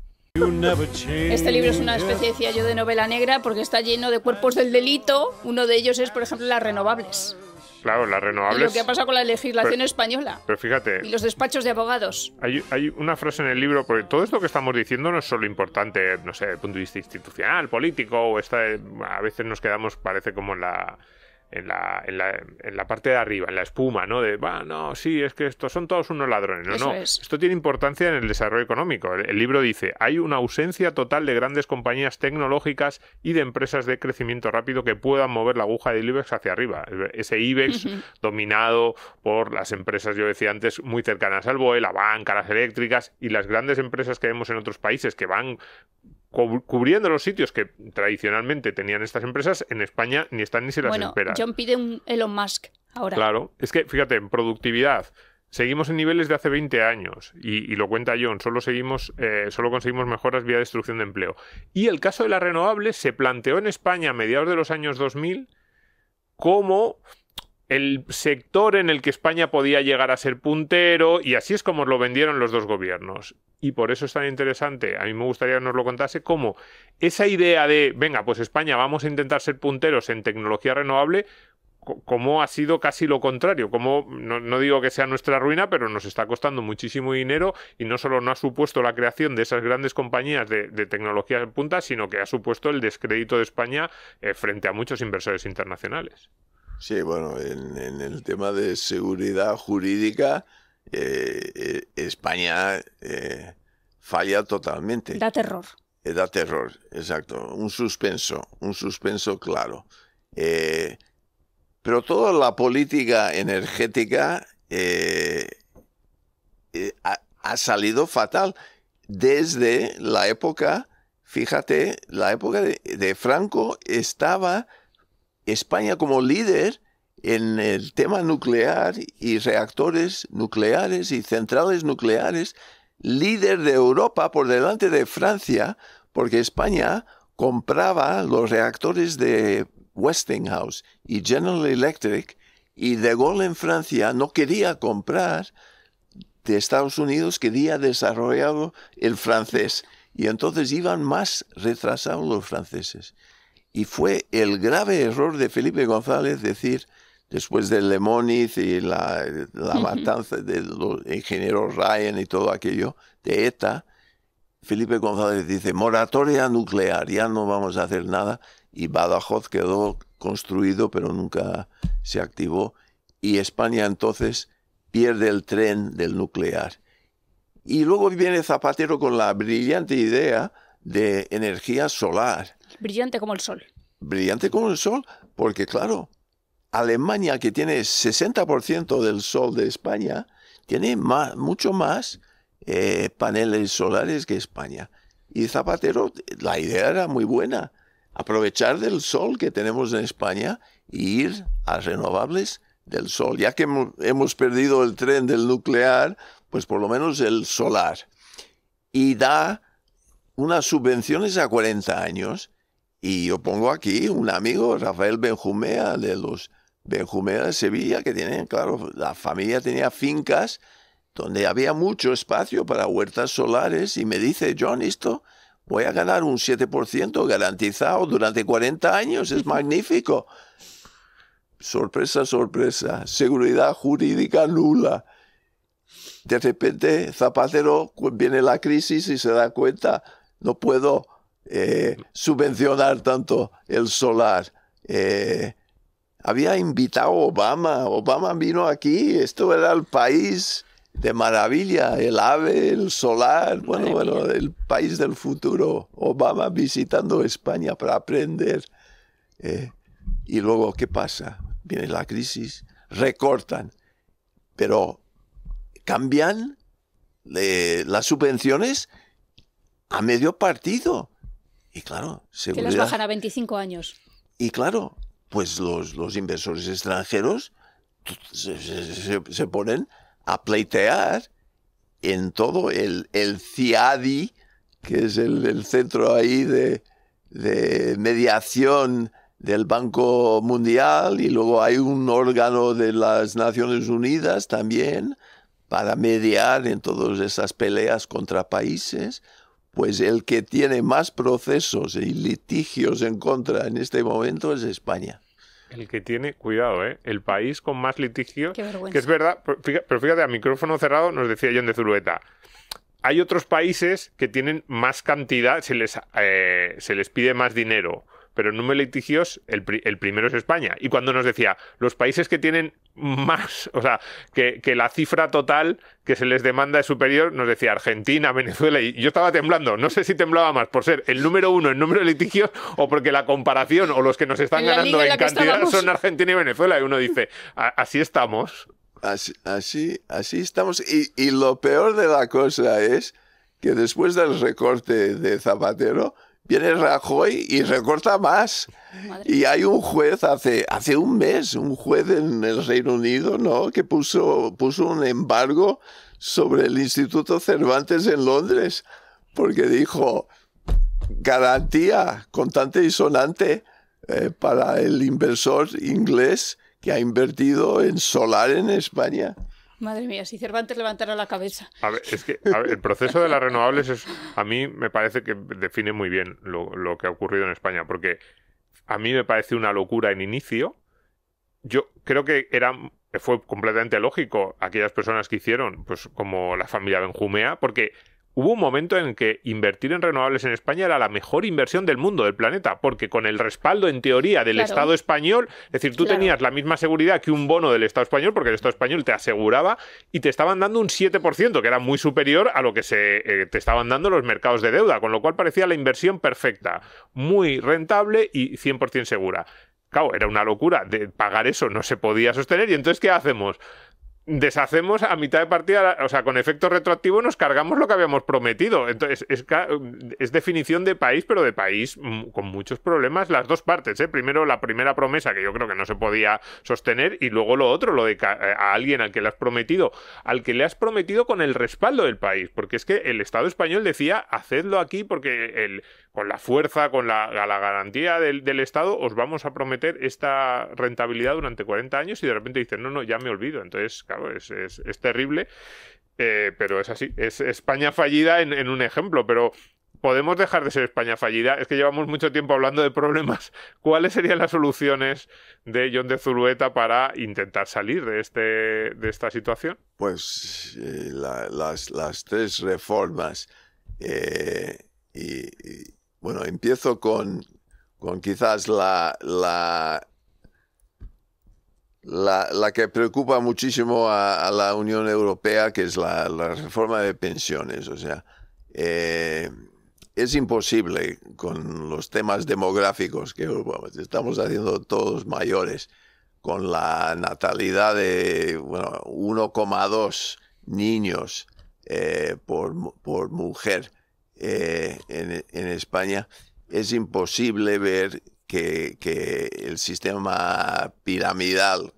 Este libro es una especie, decía yo, de novela negra porque está lleno de cuerpos del delito. Uno de ellos es, por ejemplo, las renovables. Claro, las renovables. Y lo que ha pasado con la legislación española. Pero fíjate. Y los despachos de abogados. Hay una frase en el libro, porque todo esto que estamos diciendo no es solo importante, no sé, desde el punto de vista institucional, político, o a veces nos quedamos, parece como en la parte de arriba, en la espuma, ¿no? Sí, es que estos son todos unos ladrones. No. Esto tiene importancia en el desarrollo económico. El libro dice, hay una ausencia total de grandes compañías tecnológicas y de empresas de crecimiento rápido que puedan mover la aguja del IBEX hacia arriba. Ese IBEX dominado por las empresas, yo decía antes, muy cercanas al BOE, la banca, las eléctricas y las grandes empresas que vemos en otros países que van cubriendo los sitios que tradicionalmente tenían estas empresas, en España ni están ni se las esperan. John pide un Elon Musk ahora. Claro, es que fíjate, en productividad seguimos en niveles de hace 20 años y lo cuenta John, solo conseguimos mejoras vía destrucción de empleo. Y el caso de las renovables se planteó en España a mediados de los años 2000 como el sector en el que España podía llegar a ser puntero, y así es como lo vendieron los dos gobiernos. Y por eso es tan interesante, a mí me gustaría que nos lo contase, cómo esa idea de, venga, pues España vamos a intentar ser punteros en tecnología renovable, cómo ha sido casi lo contrario, cómo, no digo que sea nuestra ruina, pero nos está costando muchísimo dinero, y no solo no ha supuesto la creación de esas grandes compañías de tecnología de punta, sino que ha supuesto el descrédito de España frente a muchos inversores internacionales. Sí, bueno, en el tema de seguridad jurídica, España falla totalmente. Da terror. Da terror, exacto. Un suspenso claro. Pero toda la política energética ha salido fatal. Desde la época, fíjate, la época de Franco estaba España como líder en el tema nuclear y reactores nucleares y centrales nucleares, líder de Europa por delante de Francia, porque España compraba los reactores de Westinghouse y General Electric, y De Gaulle en Francia no quería comprar de Estados Unidos, quería desarrollarlo el francés, y entonces iban más retrasados los franceses. Y fue el grave error de Felipe González decir, después del Lemoniz y la matanza de los ingenieros Ryan y todo aquello, de ETA, Felipe González dice, moratoria nuclear, ya no vamos a hacer nada, y Badajoz quedó construido, pero nunca se activó, y España entonces pierde el tren del nuclear. Y luego viene Zapatero con la brillante idea de energía solar. Brillante como el sol. Brillante como el sol, porque claro, Alemania, que tiene 60% del sol de España, tiene mucho más paneles solares que España. Y Zapatero, la idea era muy buena, aprovechar del sol que tenemos en España e ir a renovables del sol. Ya que hemos perdido el tren del nuclear, pues por lo menos el solar. Y da unas subvenciones a 40 años. Y yo pongo aquí un amigo, Rafael Benjumea, de los Benjumea de Sevilla, que tienen, claro, la familia tenía fincas donde había mucho espacio para huertas solares, y me dice, John, esto voy a ganar un 7% garantizado durante 40 años, es magnífico. Sorpresa, sorpresa, seguridad jurídica nula. De repente Zapatero, viene la crisis y se da cuenta, no puedo subvencionar tanto el solar. Había invitado a Obama vino aquí, esto era el país de maravilla, el AVE, el solar, bueno, el país del futuro. Obama visitando España para aprender. Y luego, ¿qué pasa? Viene la crisis, recortan, pero cambian las subvenciones a medio partido. Y claro, seguridad. Que las bajan a 25 años. Y claro, pues los inversores extranjeros se ponen a pleitear en todo el CIADI, que es el centro ahí de mediación del Banco Mundial, y luego hay un órgano de las Naciones Unidas también para mediar en todas esas peleas contra países. Pues el que tiene más procesos y litigios en contra en este momento es España. El que tiene, cuidado, el país con más litigios, Qué vergüenza. que es verdad, pero fíjate, a micrófono cerrado nos decía John de Zulueta, hay otros países que tienen más cantidad, se les pide más dinero, pero en número de litigios el primero es España. Y cuando nos decía, los países que tienen más, o sea, que la cifra total que se les demanda es superior, nos decía Argentina, Venezuela, y yo estaba temblando. No sé si temblaba más por ser el número uno en número de litigios o porque la comparación o los que nos están ganando en cantidad son Argentina y Venezuela. Y uno dice, así estamos. Así estamos. Y lo peor de la cosa es que después del recorte de Zapatero viene Rajoy y recorta más. Y hay un juez hace un mes, un juez en el Reino Unido, ¿no?, que puso un embargo sobre el Instituto Cervantes en Londres, porque dijo garantía contante y sonante para el inversor inglés que ha invertido en solar en España. Madre mía, si Cervantes levantara la cabeza. A ver, es que el proceso de las renovables a mí me parece que define muy bien lo que ha ocurrido en España, porque a mí me parece una locura en inicio. Yo creo que fue completamente lógico aquellas personas que hicieron, pues como la familia Benjumea, porque hubo un momento en que invertir en renovables en España era la mejor inversión del mundo, del planeta, porque con el respaldo, en teoría, del Estado español, es decir, tú tenías la misma seguridad que un bono del Estado español, porque el Estado español te aseguraba y te estaban dando un 7%, que era muy superior a lo que te estaban dando los mercados de deuda, con lo cual parecía la inversión perfecta, muy rentable y 100% segura. Claro, era una locura, de pagar eso no se podía sostener, y entonces, ¿qué hacemos? Deshacemos a mitad de partida, o sea, con efecto retroactivo nos cargamos lo que habíamos prometido. Entonces, es definición de país, pero de país con muchos problemas las dos partes, ¿eh? Primero, la primera promesa, que yo creo que no se podía sostener, y luego lo otro, lo de a alguien al que le has prometido con el respaldo del país, porque es que el Estado español decía, hacedlo aquí porque con la fuerza, con la garantía del Estado, os vamos a prometer esta rentabilidad durante 40 años, y de repente dicen, no, ya me olvido. Entonces, claro, es terrible, pero es así. Es España fallida en un ejemplo, pero podemos dejar de ser España fallida. Es que llevamos mucho tiempo hablando de problemas. ¿Cuáles serían las soluciones de Jon de Zulueta para intentar salir de esta situación? Pues las tres reformas. Bueno, empiezo con quizás la que preocupa muchísimo a la Unión Europea, que es la reforma de pensiones. O sea, es imposible con los temas demográficos que estamos haciendo todos mayores, con la natalidad de 1,2 niños por mujer en España. Es imposible ver que el sistema piramidal,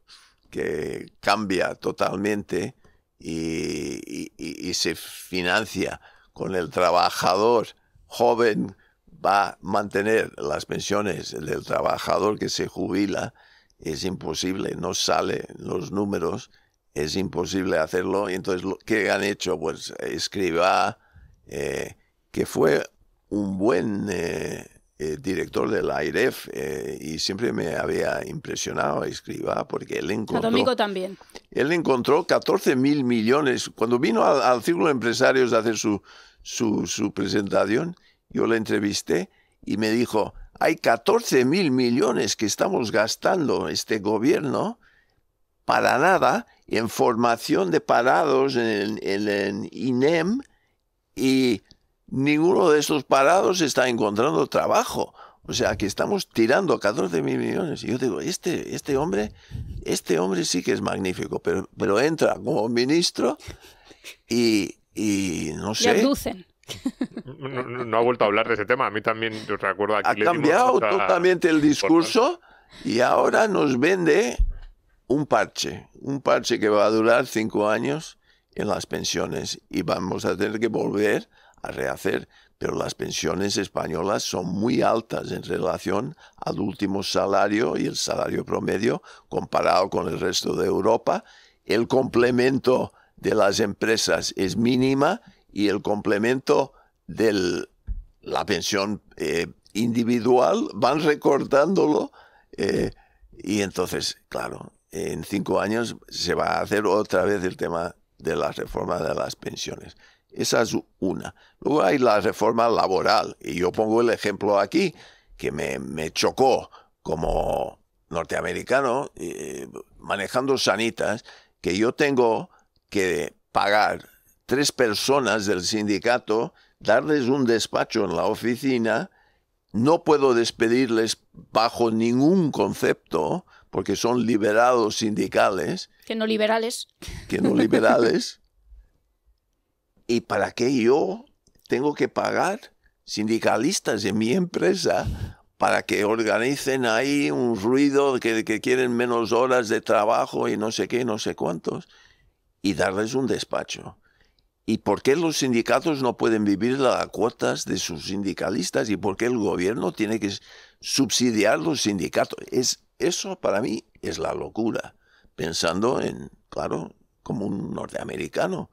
que cambia totalmente y se financia con el trabajador joven, va a mantener las pensiones del trabajador que se jubila. Es imposible, no sale los números, es imposible hacerlo. Y entonces, ¿qué han hecho? Pues Escrivá, que fue un buen director de la AIREF, y siempre me había impresionado Escrivá, porque él encontró... Domingo también. Él encontró 14.000 millones. Cuando vino al Círculo de Empresarios a hacer su presentación, yo le entrevisté y me dijo, hay 14.000 millones que estamos gastando este gobierno para nada en formación de parados en el INEM, y ninguno de esos parados está encontrando trabajo. O sea, que estamos tirando 14.000 millones. Y yo digo, este hombre sí que es magnífico, pero entra como ministro y no sé. Le abducen. No ha vuelto a hablar de ese tema. A mí también, yo recuerdo aquí. Ha cambiado totalmente el discurso y ahora nos vende un parche que va a durar 5 años en las pensiones, y vamos a tener que volver a rehacer. Pero las pensiones españolas son muy altas en relación al último salario y el salario promedio comparado con el resto de Europa. El complemento de las empresas es mínima, y el complemento de la pensión individual van recortándolo, y entonces, claro, en 5 años se va a hacer otra vez el tema de la reforma de las pensiones. Esa es una. Luego hay la reforma laboral, y yo pongo el ejemplo aquí que me chocó como norteamericano, manejando Sanitas, que yo tengo que pagar 3 personas del sindicato, darles un despacho en la oficina, no puedo despedirles bajo ningún concepto, porque son liberados sindicales. Que no liberales. ¿Y para qué yo tengo que pagar sindicalistas en mi empresa para que organicen ahí un ruido que quieren menos horas de trabajo y no sé qué, no sé cuántos, y darles un despacho. ¿Y por qué los sindicatos no pueden vivir las cuotas de sus sindicalistas? ¿Y por qué el gobierno tiene que subsidiar los sindicatos? Eso para mí es la locura, pensando en, claro, como un norteamericano.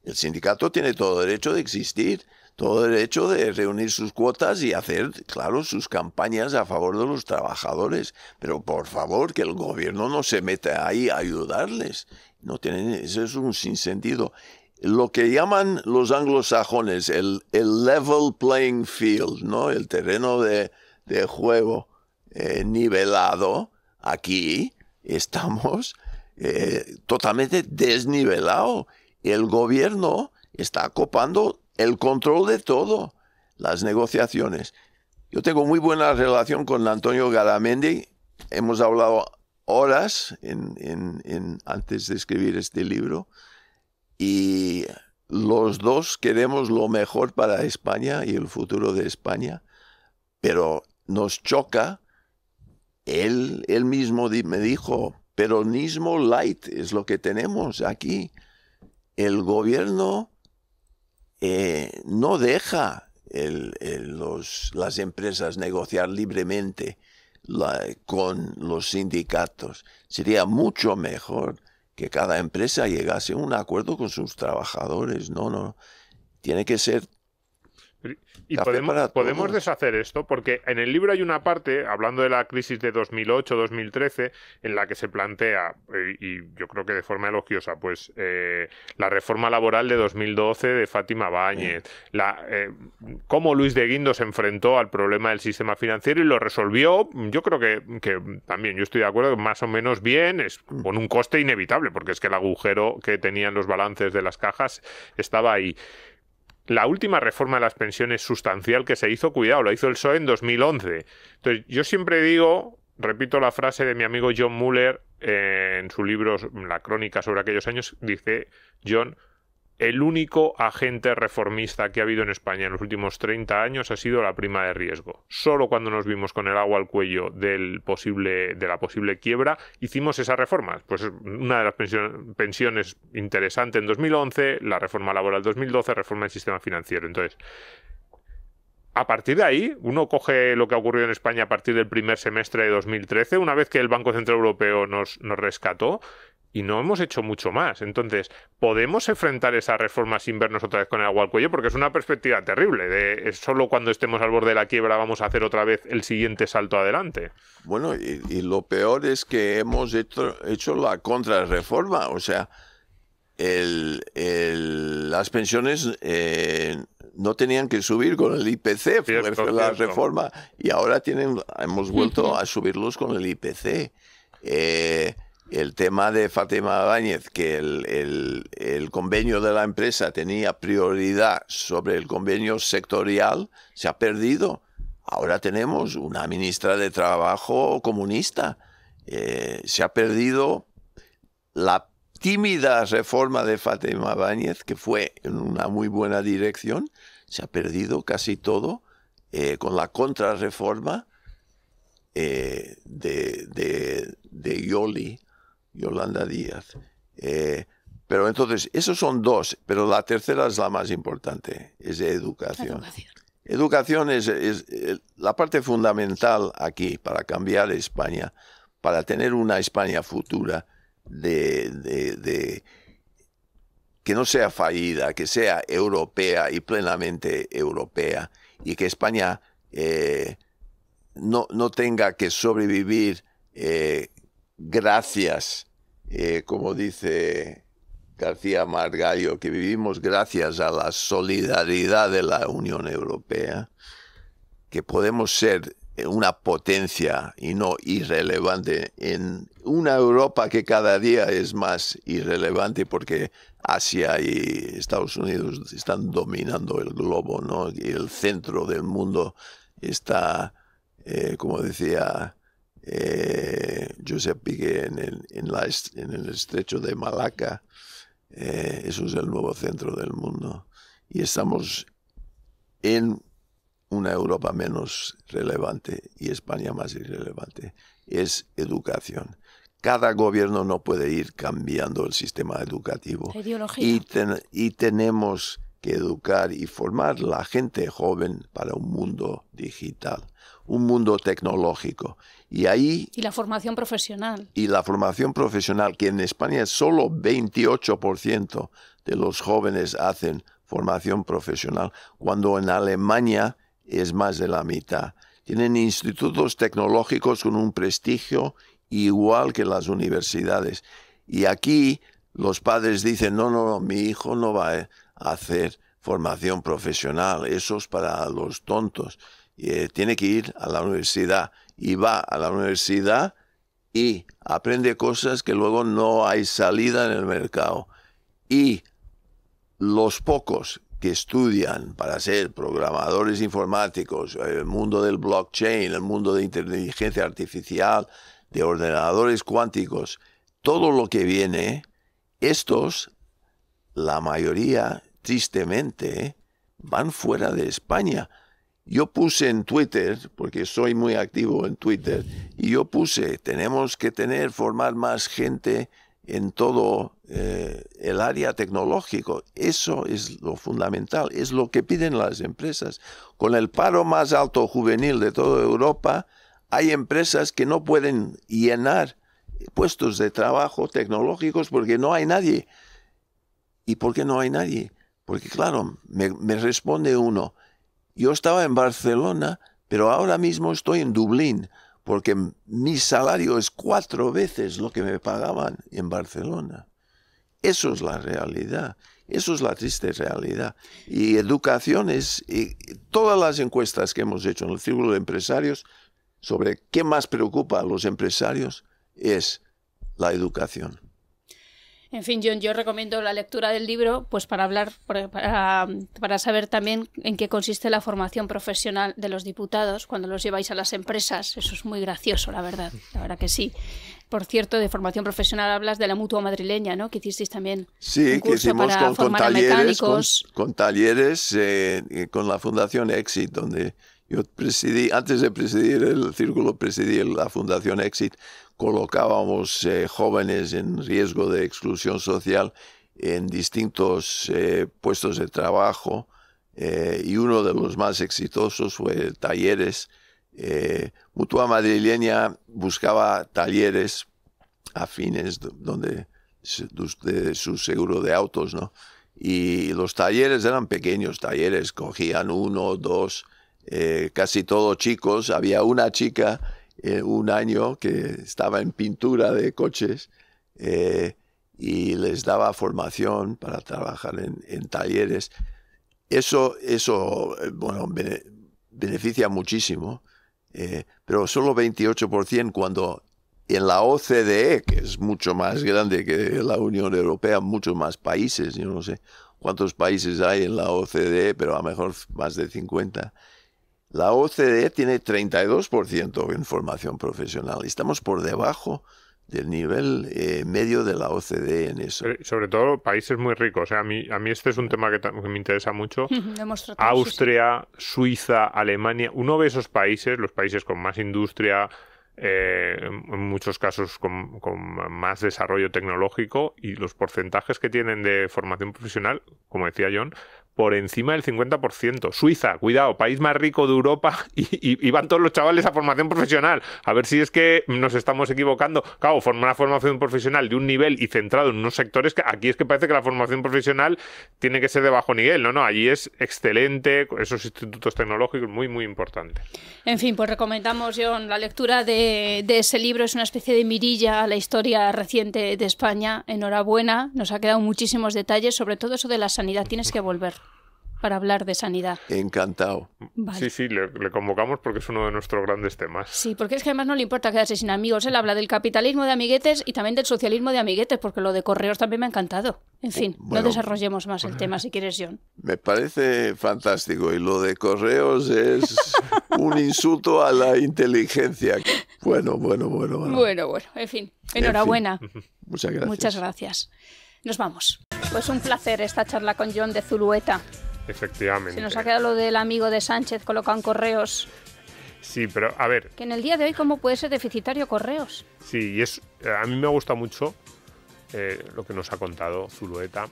El sindicato tiene todo derecho de existir, todo derecho de reunir sus cuotas y hacer, claro, sus campañas a favor de los trabajadores. Pero por favor, que el gobierno no se meta ahí a ayudarles. No tienen, eso es un sinsentido. Lo que llaman los anglosajones el level playing field, ¿no? El terreno de juego nivelado. Aquí estamos totalmente desnivelado. El gobierno está copando el control de todo, las negociaciones. Yo tengo muy buena relación con Antonio Garamendi. Hemos hablado horas antes de escribir este libro. Y los dos queremos lo mejor para España y el futuro de España. Pero nos choca, él mismo me dijo, peronismo light es lo que tenemos aquí. El gobierno no deja las empresas negociar libremente con los sindicatos. Sería mucho mejor que cada empresa llegase a un acuerdo con sus trabajadores. No, tiene que ser... Y podemos deshacer esto, porque en el libro hay una parte, hablando de la crisis de 2008-2013, en la que se plantea, y yo creo que de forma elogiosa, pues la reforma laboral de 2012 de Fátima Báñez, cómo Luis de Guindos se enfrentó al problema del sistema financiero y lo resolvió, yo creo que también, yo estoy de acuerdo, más o menos bien, con un coste inevitable, porque es que el agujero que tenían los balances de las cajas estaba ahí. La última reforma de las pensiones sustancial que se hizo, cuidado, lo hizo el PSOE en 2011. Entonces, yo siempre digo, repito la frase de mi amigo John Muller en su libro La crónica sobre aquellos años, dice John, el único agente reformista que ha habido en España en los últimos 30 años ha sido la prima de riesgo. Solo cuando nos vimos con el agua al cuello de la posible quiebra, hicimos esa reforma. Pues una de las pensiones interesante en 2011, la reforma laboral 2012, reforma del sistema financiero. Entonces, a partir de ahí, uno coge lo que ha ocurrido en España a partir del primer semestre de 2013, una vez que el Banco Central Europeo nos rescató, y no hemos hecho mucho más. Entonces, ¿podemos enfrentar esa reforma sin vernos otra vez con el agua al cuello? Porque es una perspectiva terrible. Solo cuando estemos al borde de la quiebra vamos a hacer otra vez el siguiente salto adelante. Bueno, y lo peor es que hemos hecho la contrarreforma. O sea, las pensiones no tenían que subir con el IPC, fue la reforma. Y ahora hemos vuelto a subirlos con el IPC. El tema de Fátima Báñez, que el convenio de la empresa tenía prioridad sobre el convenio sectorial, se ha perdido. Ahora tenemos una ministra de Trabajo comunista. Se ha perdido la tímida reforma de Fátima Báñez, que fue en una muy buena dirección. Se ha perdido casi todo con la contrarreforma de Yolanda Díaz. Pero entonces, esos son dos, pero la tercera es la más importante, es de educación. Educación es la parte fundamental aquí para cambiar España, para tener una España futura que no sea fallida, que sea europea y plenamente europea, y que España no tenga que sobrevivir gracias, como dice García Margallo, que vivimos gracias a la solidaridad de la Unión Europea, que podemos ser una potencia y no irrelevante en una Europa que cada día es más irrelevante porque Asia y Estados Unidos están dominando el globo, ¿no? Y el centro del mundo está, como decía Josep Piqué en el estrecho de Malaca. Eso es el nuevo centro del mundo. Y estamos en una Europa menos relevante y España más irrelevante, es educación. Cada gobierno no puede ir cambiando el sistema educativo. La ideología. Y tenemos que educar y formar la gente joven para un mundo digital, un mundo tecnológico. Y la formación profesional. Y la formación profesional, que en España solo 28% de los jóvenes hacen formación profesional, cuando en Alemania es más de la mitad. Tienen institutos tecnológicos con un prestigio igual que las universidades. Y aquí los padres dicen, no, mi hijo no va a hacer formación profesional, eso es para los tontos. Tiene que ir a la universidad. Y va a la universidad y aprende cosas que luego no hay salida en el mercado. Y los pocos que estudian para ser programadores informáticos, el mundo del blockchain, el mundo de inteligencia artificial, de ordenadores cuánticos, todo lo que viene, estos, la mayoría, tristemente, van fuera de España. Yo puse en Twitter, porque soy muy activo en Twitter, y yo puse, tenemos que formar más gente en todo el área tecnológico. Eso es lo fundamental, es lo que piden las empresas. Con el paro más alto juvenil de toda Europa, hay empresas que no pueden llenar puestos de trabajo tecnológicos porque no hay nadie. ¿Y por qué no hay nadie? Porque claro, me responde uno, yo estaba en Barcelona, pero ahora mismo estoy en Dublín, porque mi salario es 4 veces lo que me pagaban en Barcelona. Eso es la realidad, eso es la triste realidad. Y educación todas las encuestas que hemos hecho en el Círculo de Empresarios sobre qué más preocupa a los empresarios es la educación. En fin, John, yo recomiendo la lectura del libro pues para hablar, para saber también en qué consiste la formación profesional de los diputados cuando los lleváis a las empresas. Eso es muy gracioso, la verdad que sí. Por cierto, de formación profesional hablas de la Mutua Madrileña, ¿no? Que hicisteis también un curso hicimos para formar a mecánicos. Con talleres, con la Fundación Exit, donde yo presidí, antes de presidir el Círculo, presidí la Fundación Exit. Colocábamos jóvenes en riesgo de exclusión social en distintos puestos de trabajo y uno de los más exitosos fue talleres. Mutua Madrileña buscaba talleres afines de su seguro de autos, ¿no? Y los talleres eran pequeños talleres, cogían 1, 2, casi todos chicos. Había una chica un año que estaba en pintura de coches y les daba formación para trabajar en talleres. Eso bueno, beneficia muchísimo, pero solo 28% cuando en la OCDE, que es mucho más grande que la Unión Europea, muchos más países, yo no sé cuántos países hay en la OCDE, pero a lo mejor más de 50. La OCDE tiene 32% en formación profesional. Estamos por debajo del nivel medio de la OCDE en eso. Sobre todo países muy ricos. O sea, a mí este es un tema que me interesa mucho. Austria, Suiza, Alemania. Uno ve esos países, los países con más industria, en muchos casos con más desarrollo tecnológico, y los porcentajes que tienen de formación profesional, como decía John, por encima del 50%. Suiza, cuidado, país más rico de Europa, y van todos los chavales a formación profesional. A ver si es que nos estamos equivocando. Claro, formar una formación profesional de un nivel y centrado en unos sectores que aquí es que parece que la formación profesional tiene que ser de bajo nivel. No, allí es excelente, esos institutos tecnológicos, muy, muy importante. En fin, pues recomendamos, John, la lectura de ese libro. Es una especie de mirilla a la historia reciente de España. Enhorabuena, nos ha quedado muchísimos detalles, sobre todo eso de la sanidad. Tienes que volver para hablar de sanidad. Encantado. Vale. Sí, le convocamos porque es uno de nuestros grandes temas. Sí, porque es que además no le importa quedarse sin amigos. Él habla del capitalismo de amiguetes y también del socialismo de amiguetes, porque lo de Correos también me ha encantado. En fin, bueno, no desarrollemos más el tema si quieres, John. Me parece fantástico, y lo de Correos es un insulto a la inteligencia. Bueno. En fin, enhorabuena. En fin. Muchas gracias. Muchas gracias. Nos vamos. Pues un placer esta charla con John de Zulueta. Efectivamente. Se nos ha quedado lo del amigo de Sánchez colocado en Correos. Sí, pero a ver. Que en el día de hoy, ¿cómo puede ser deficitario Correos? Sí, y a mí me gusta mucho lo que nos ha contado Zulueta.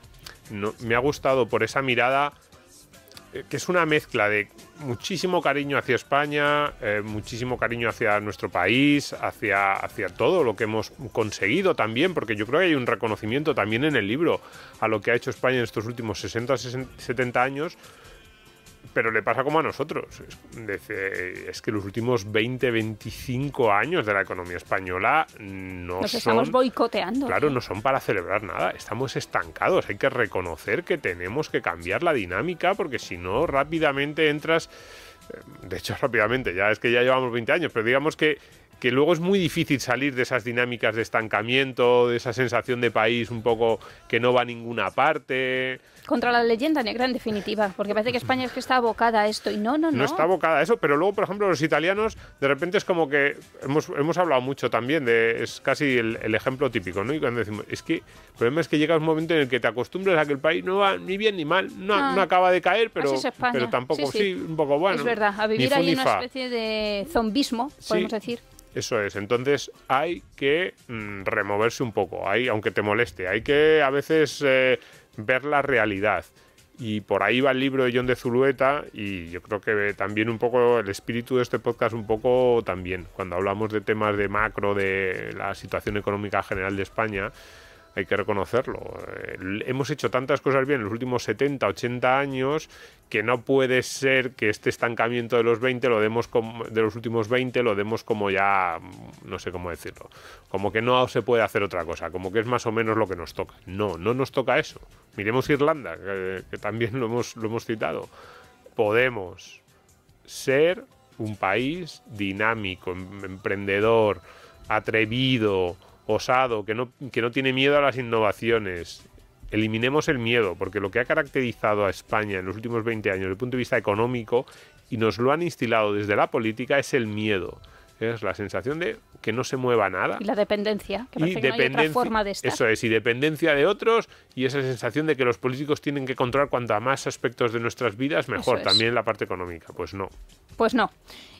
Me ha gustado por esa mirada que es una mezcla de muchísimo cariño hacia España, muchísimo cariño hacia nuestro país, hacia todo lo que hemos conseguido también, porque yo creo que hay un reconocimiento también en el libro a lo que ha hecho España en estos últimos 70 años, pero le pasa como a nosotros. Es que los últimos 20-25 años de la economía española nos estamos boicoteando. Claro, no son para celebrar nada. Estamos estancados. Hay que reconocer que tenemos que cambiar la dinámica, porque si no, rápidamente entras... De hecho, rápidamente, ya es que ya llevamos 20 años, pero digamos que luego es muy difícil salir de esas dinámicas de estancamiento, de esa sensación de país un poco que no va a ninguna parte. Contra la leyenda negra, en definitiva, porque parece que España es que está abocada a esto, y no. No está abocada a eso, pero luego, por ejemplo, los italianos, de repente es como que hemos hablado mucho también es casi el ejemplo típico, ¿no? Y cuando decimos, es que el problema es que llega un momento en el que te acostumbras a que el país no va ni bien ni mal, no acaba de caer, pero tampoco, sí, un poco bueno. Es verdad, a vivir ahí en una especie de zombismo, podemos decir. Eso es, entonces hay que removerse un poco, aunque te moleste, hay que a veces ver la realidad. Y por ahí va el libro de Jon de Zulueta, y yo creo que también un poco el espíritu de este podcast un poco también, cuando hablamos de temas de macro, de la situación económica general de España, hay que reconocerlo. Hemos hecho tantas cosas bien en los últimos 70, 80 años que no puede ser que este estancamiento de los 20 de los últimos 20 lo demos como ya, no sé cómo decirlo, como que no se puede hacer otra cosa, como que es más o menos lo que nos toca. No nos toca eso. Miremos Irlanda, que también lo hemos citado. Podemos ser un país dinámico, emprendedor, atrevido, osado, que no tiene miedo a las innovaciones. Eliminemos el miedo, porque lo que ha caracterizado a España en los últimos 20 años desde el punto de vista económico, y nos lo han instilado desde la política, es el miedo. Es la sensación de que no se mueva nada. Y la dependencia, que parece que no hay otra forma de estar. Eso es, y dependencia de otros, y esa sensación de que los políticos tienen que controlar cuanta más aspectos de nuestras vidas, mejor, también la parte económica. Pues no. Pues no.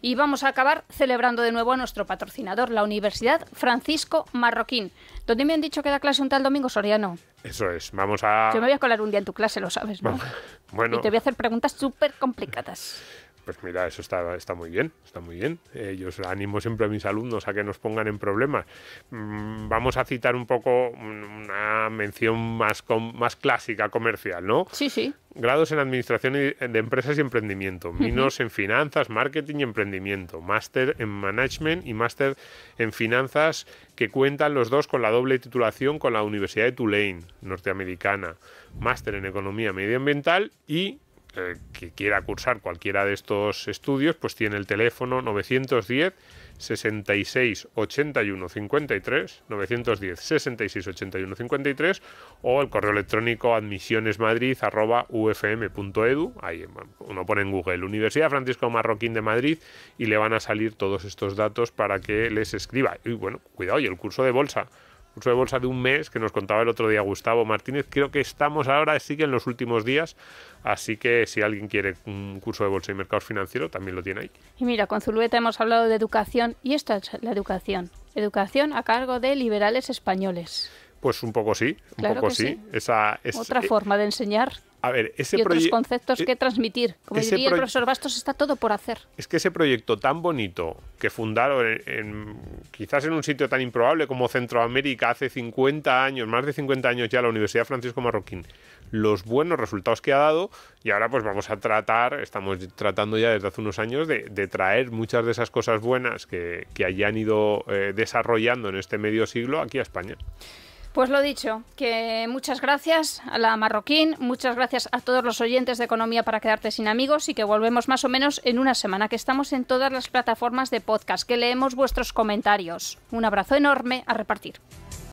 Y vamos a acabar celebrando de nuevo a nuestro patrocinador, la Universidad Francisco Marroquín, donde me han dicho que da clase un tal Domingo Soriano. Eso es, vamos a... Yo me voy a colar un día en tu clase, lo sabes, ¿no? Bueno. Y te voy a hacer preguntas súper complicadas. Pues mira, eso está muy bien, está muy bien. Yo animo siempre a mis alumnos a que nos pongan en problemas. Vamos a citar un poco una mención más clásica, comercial, ¿no? Sí. Grados en Administración de Empresas y Emprendimiento, Minos en Finanzas, Marketing y Emprendimiento, Máster en Management y Máster en Finanzas, que cuentan los dos con la doble titulación con la Universidad de Tulane, norteamericana, Máster en Economía Medioambiental y... que quiera cursar cualquiera de estos estudios, pues tiene el teléfono 910 66 81 53, 910 66 81 53, o el correo electrónico admisionesmadrid@ufm.edu. Ahí uno pone en Google Universidad Francisco Marroquín de Madrid y le van a salir todos estos datos para que les escriba. Y bueno, cuidado, y el curso de bolsa de un mes que nos contaba el otro día Gustavo Martínez, creo que estamos ahora, sí que en los últimos días, así que si alguien quiere un curso de bolsa y mercados financieros, también lo tiene ahí. Y mira, con Zulueta hemos hablado de educación, y esta es la educación a cargo de liberales españoles. Pues un poco sí, sí. Esa es otra forma de enseñar. A ver, y otros conceptos que transmitir. Como diría el profesor Bastos, está todo por hacer. Es que ese proyecto tan bonito que fundaron quizás en un sitio tan improbable como Centroamérica hace 50 años, más de 50 años ya, la Universidad Francisco Marroquín, los buenos resultados que ha dado, y ahora pues estamos tratando ya desde hace unos años de traer muchas de esas cosas buenas que hayan ido desarrollando en este medio siglo aquí a España. Pues lo dicho, que muchas gracias a la Marroquín, muchas gracias a todos los oyentes de Economía para quedarte sin amigos, y que volvemos más o menos en una semana, que estamos en todas las plataformas de podcast, que leemos vuestros comentarios. Un abrazo enorme, a repartir.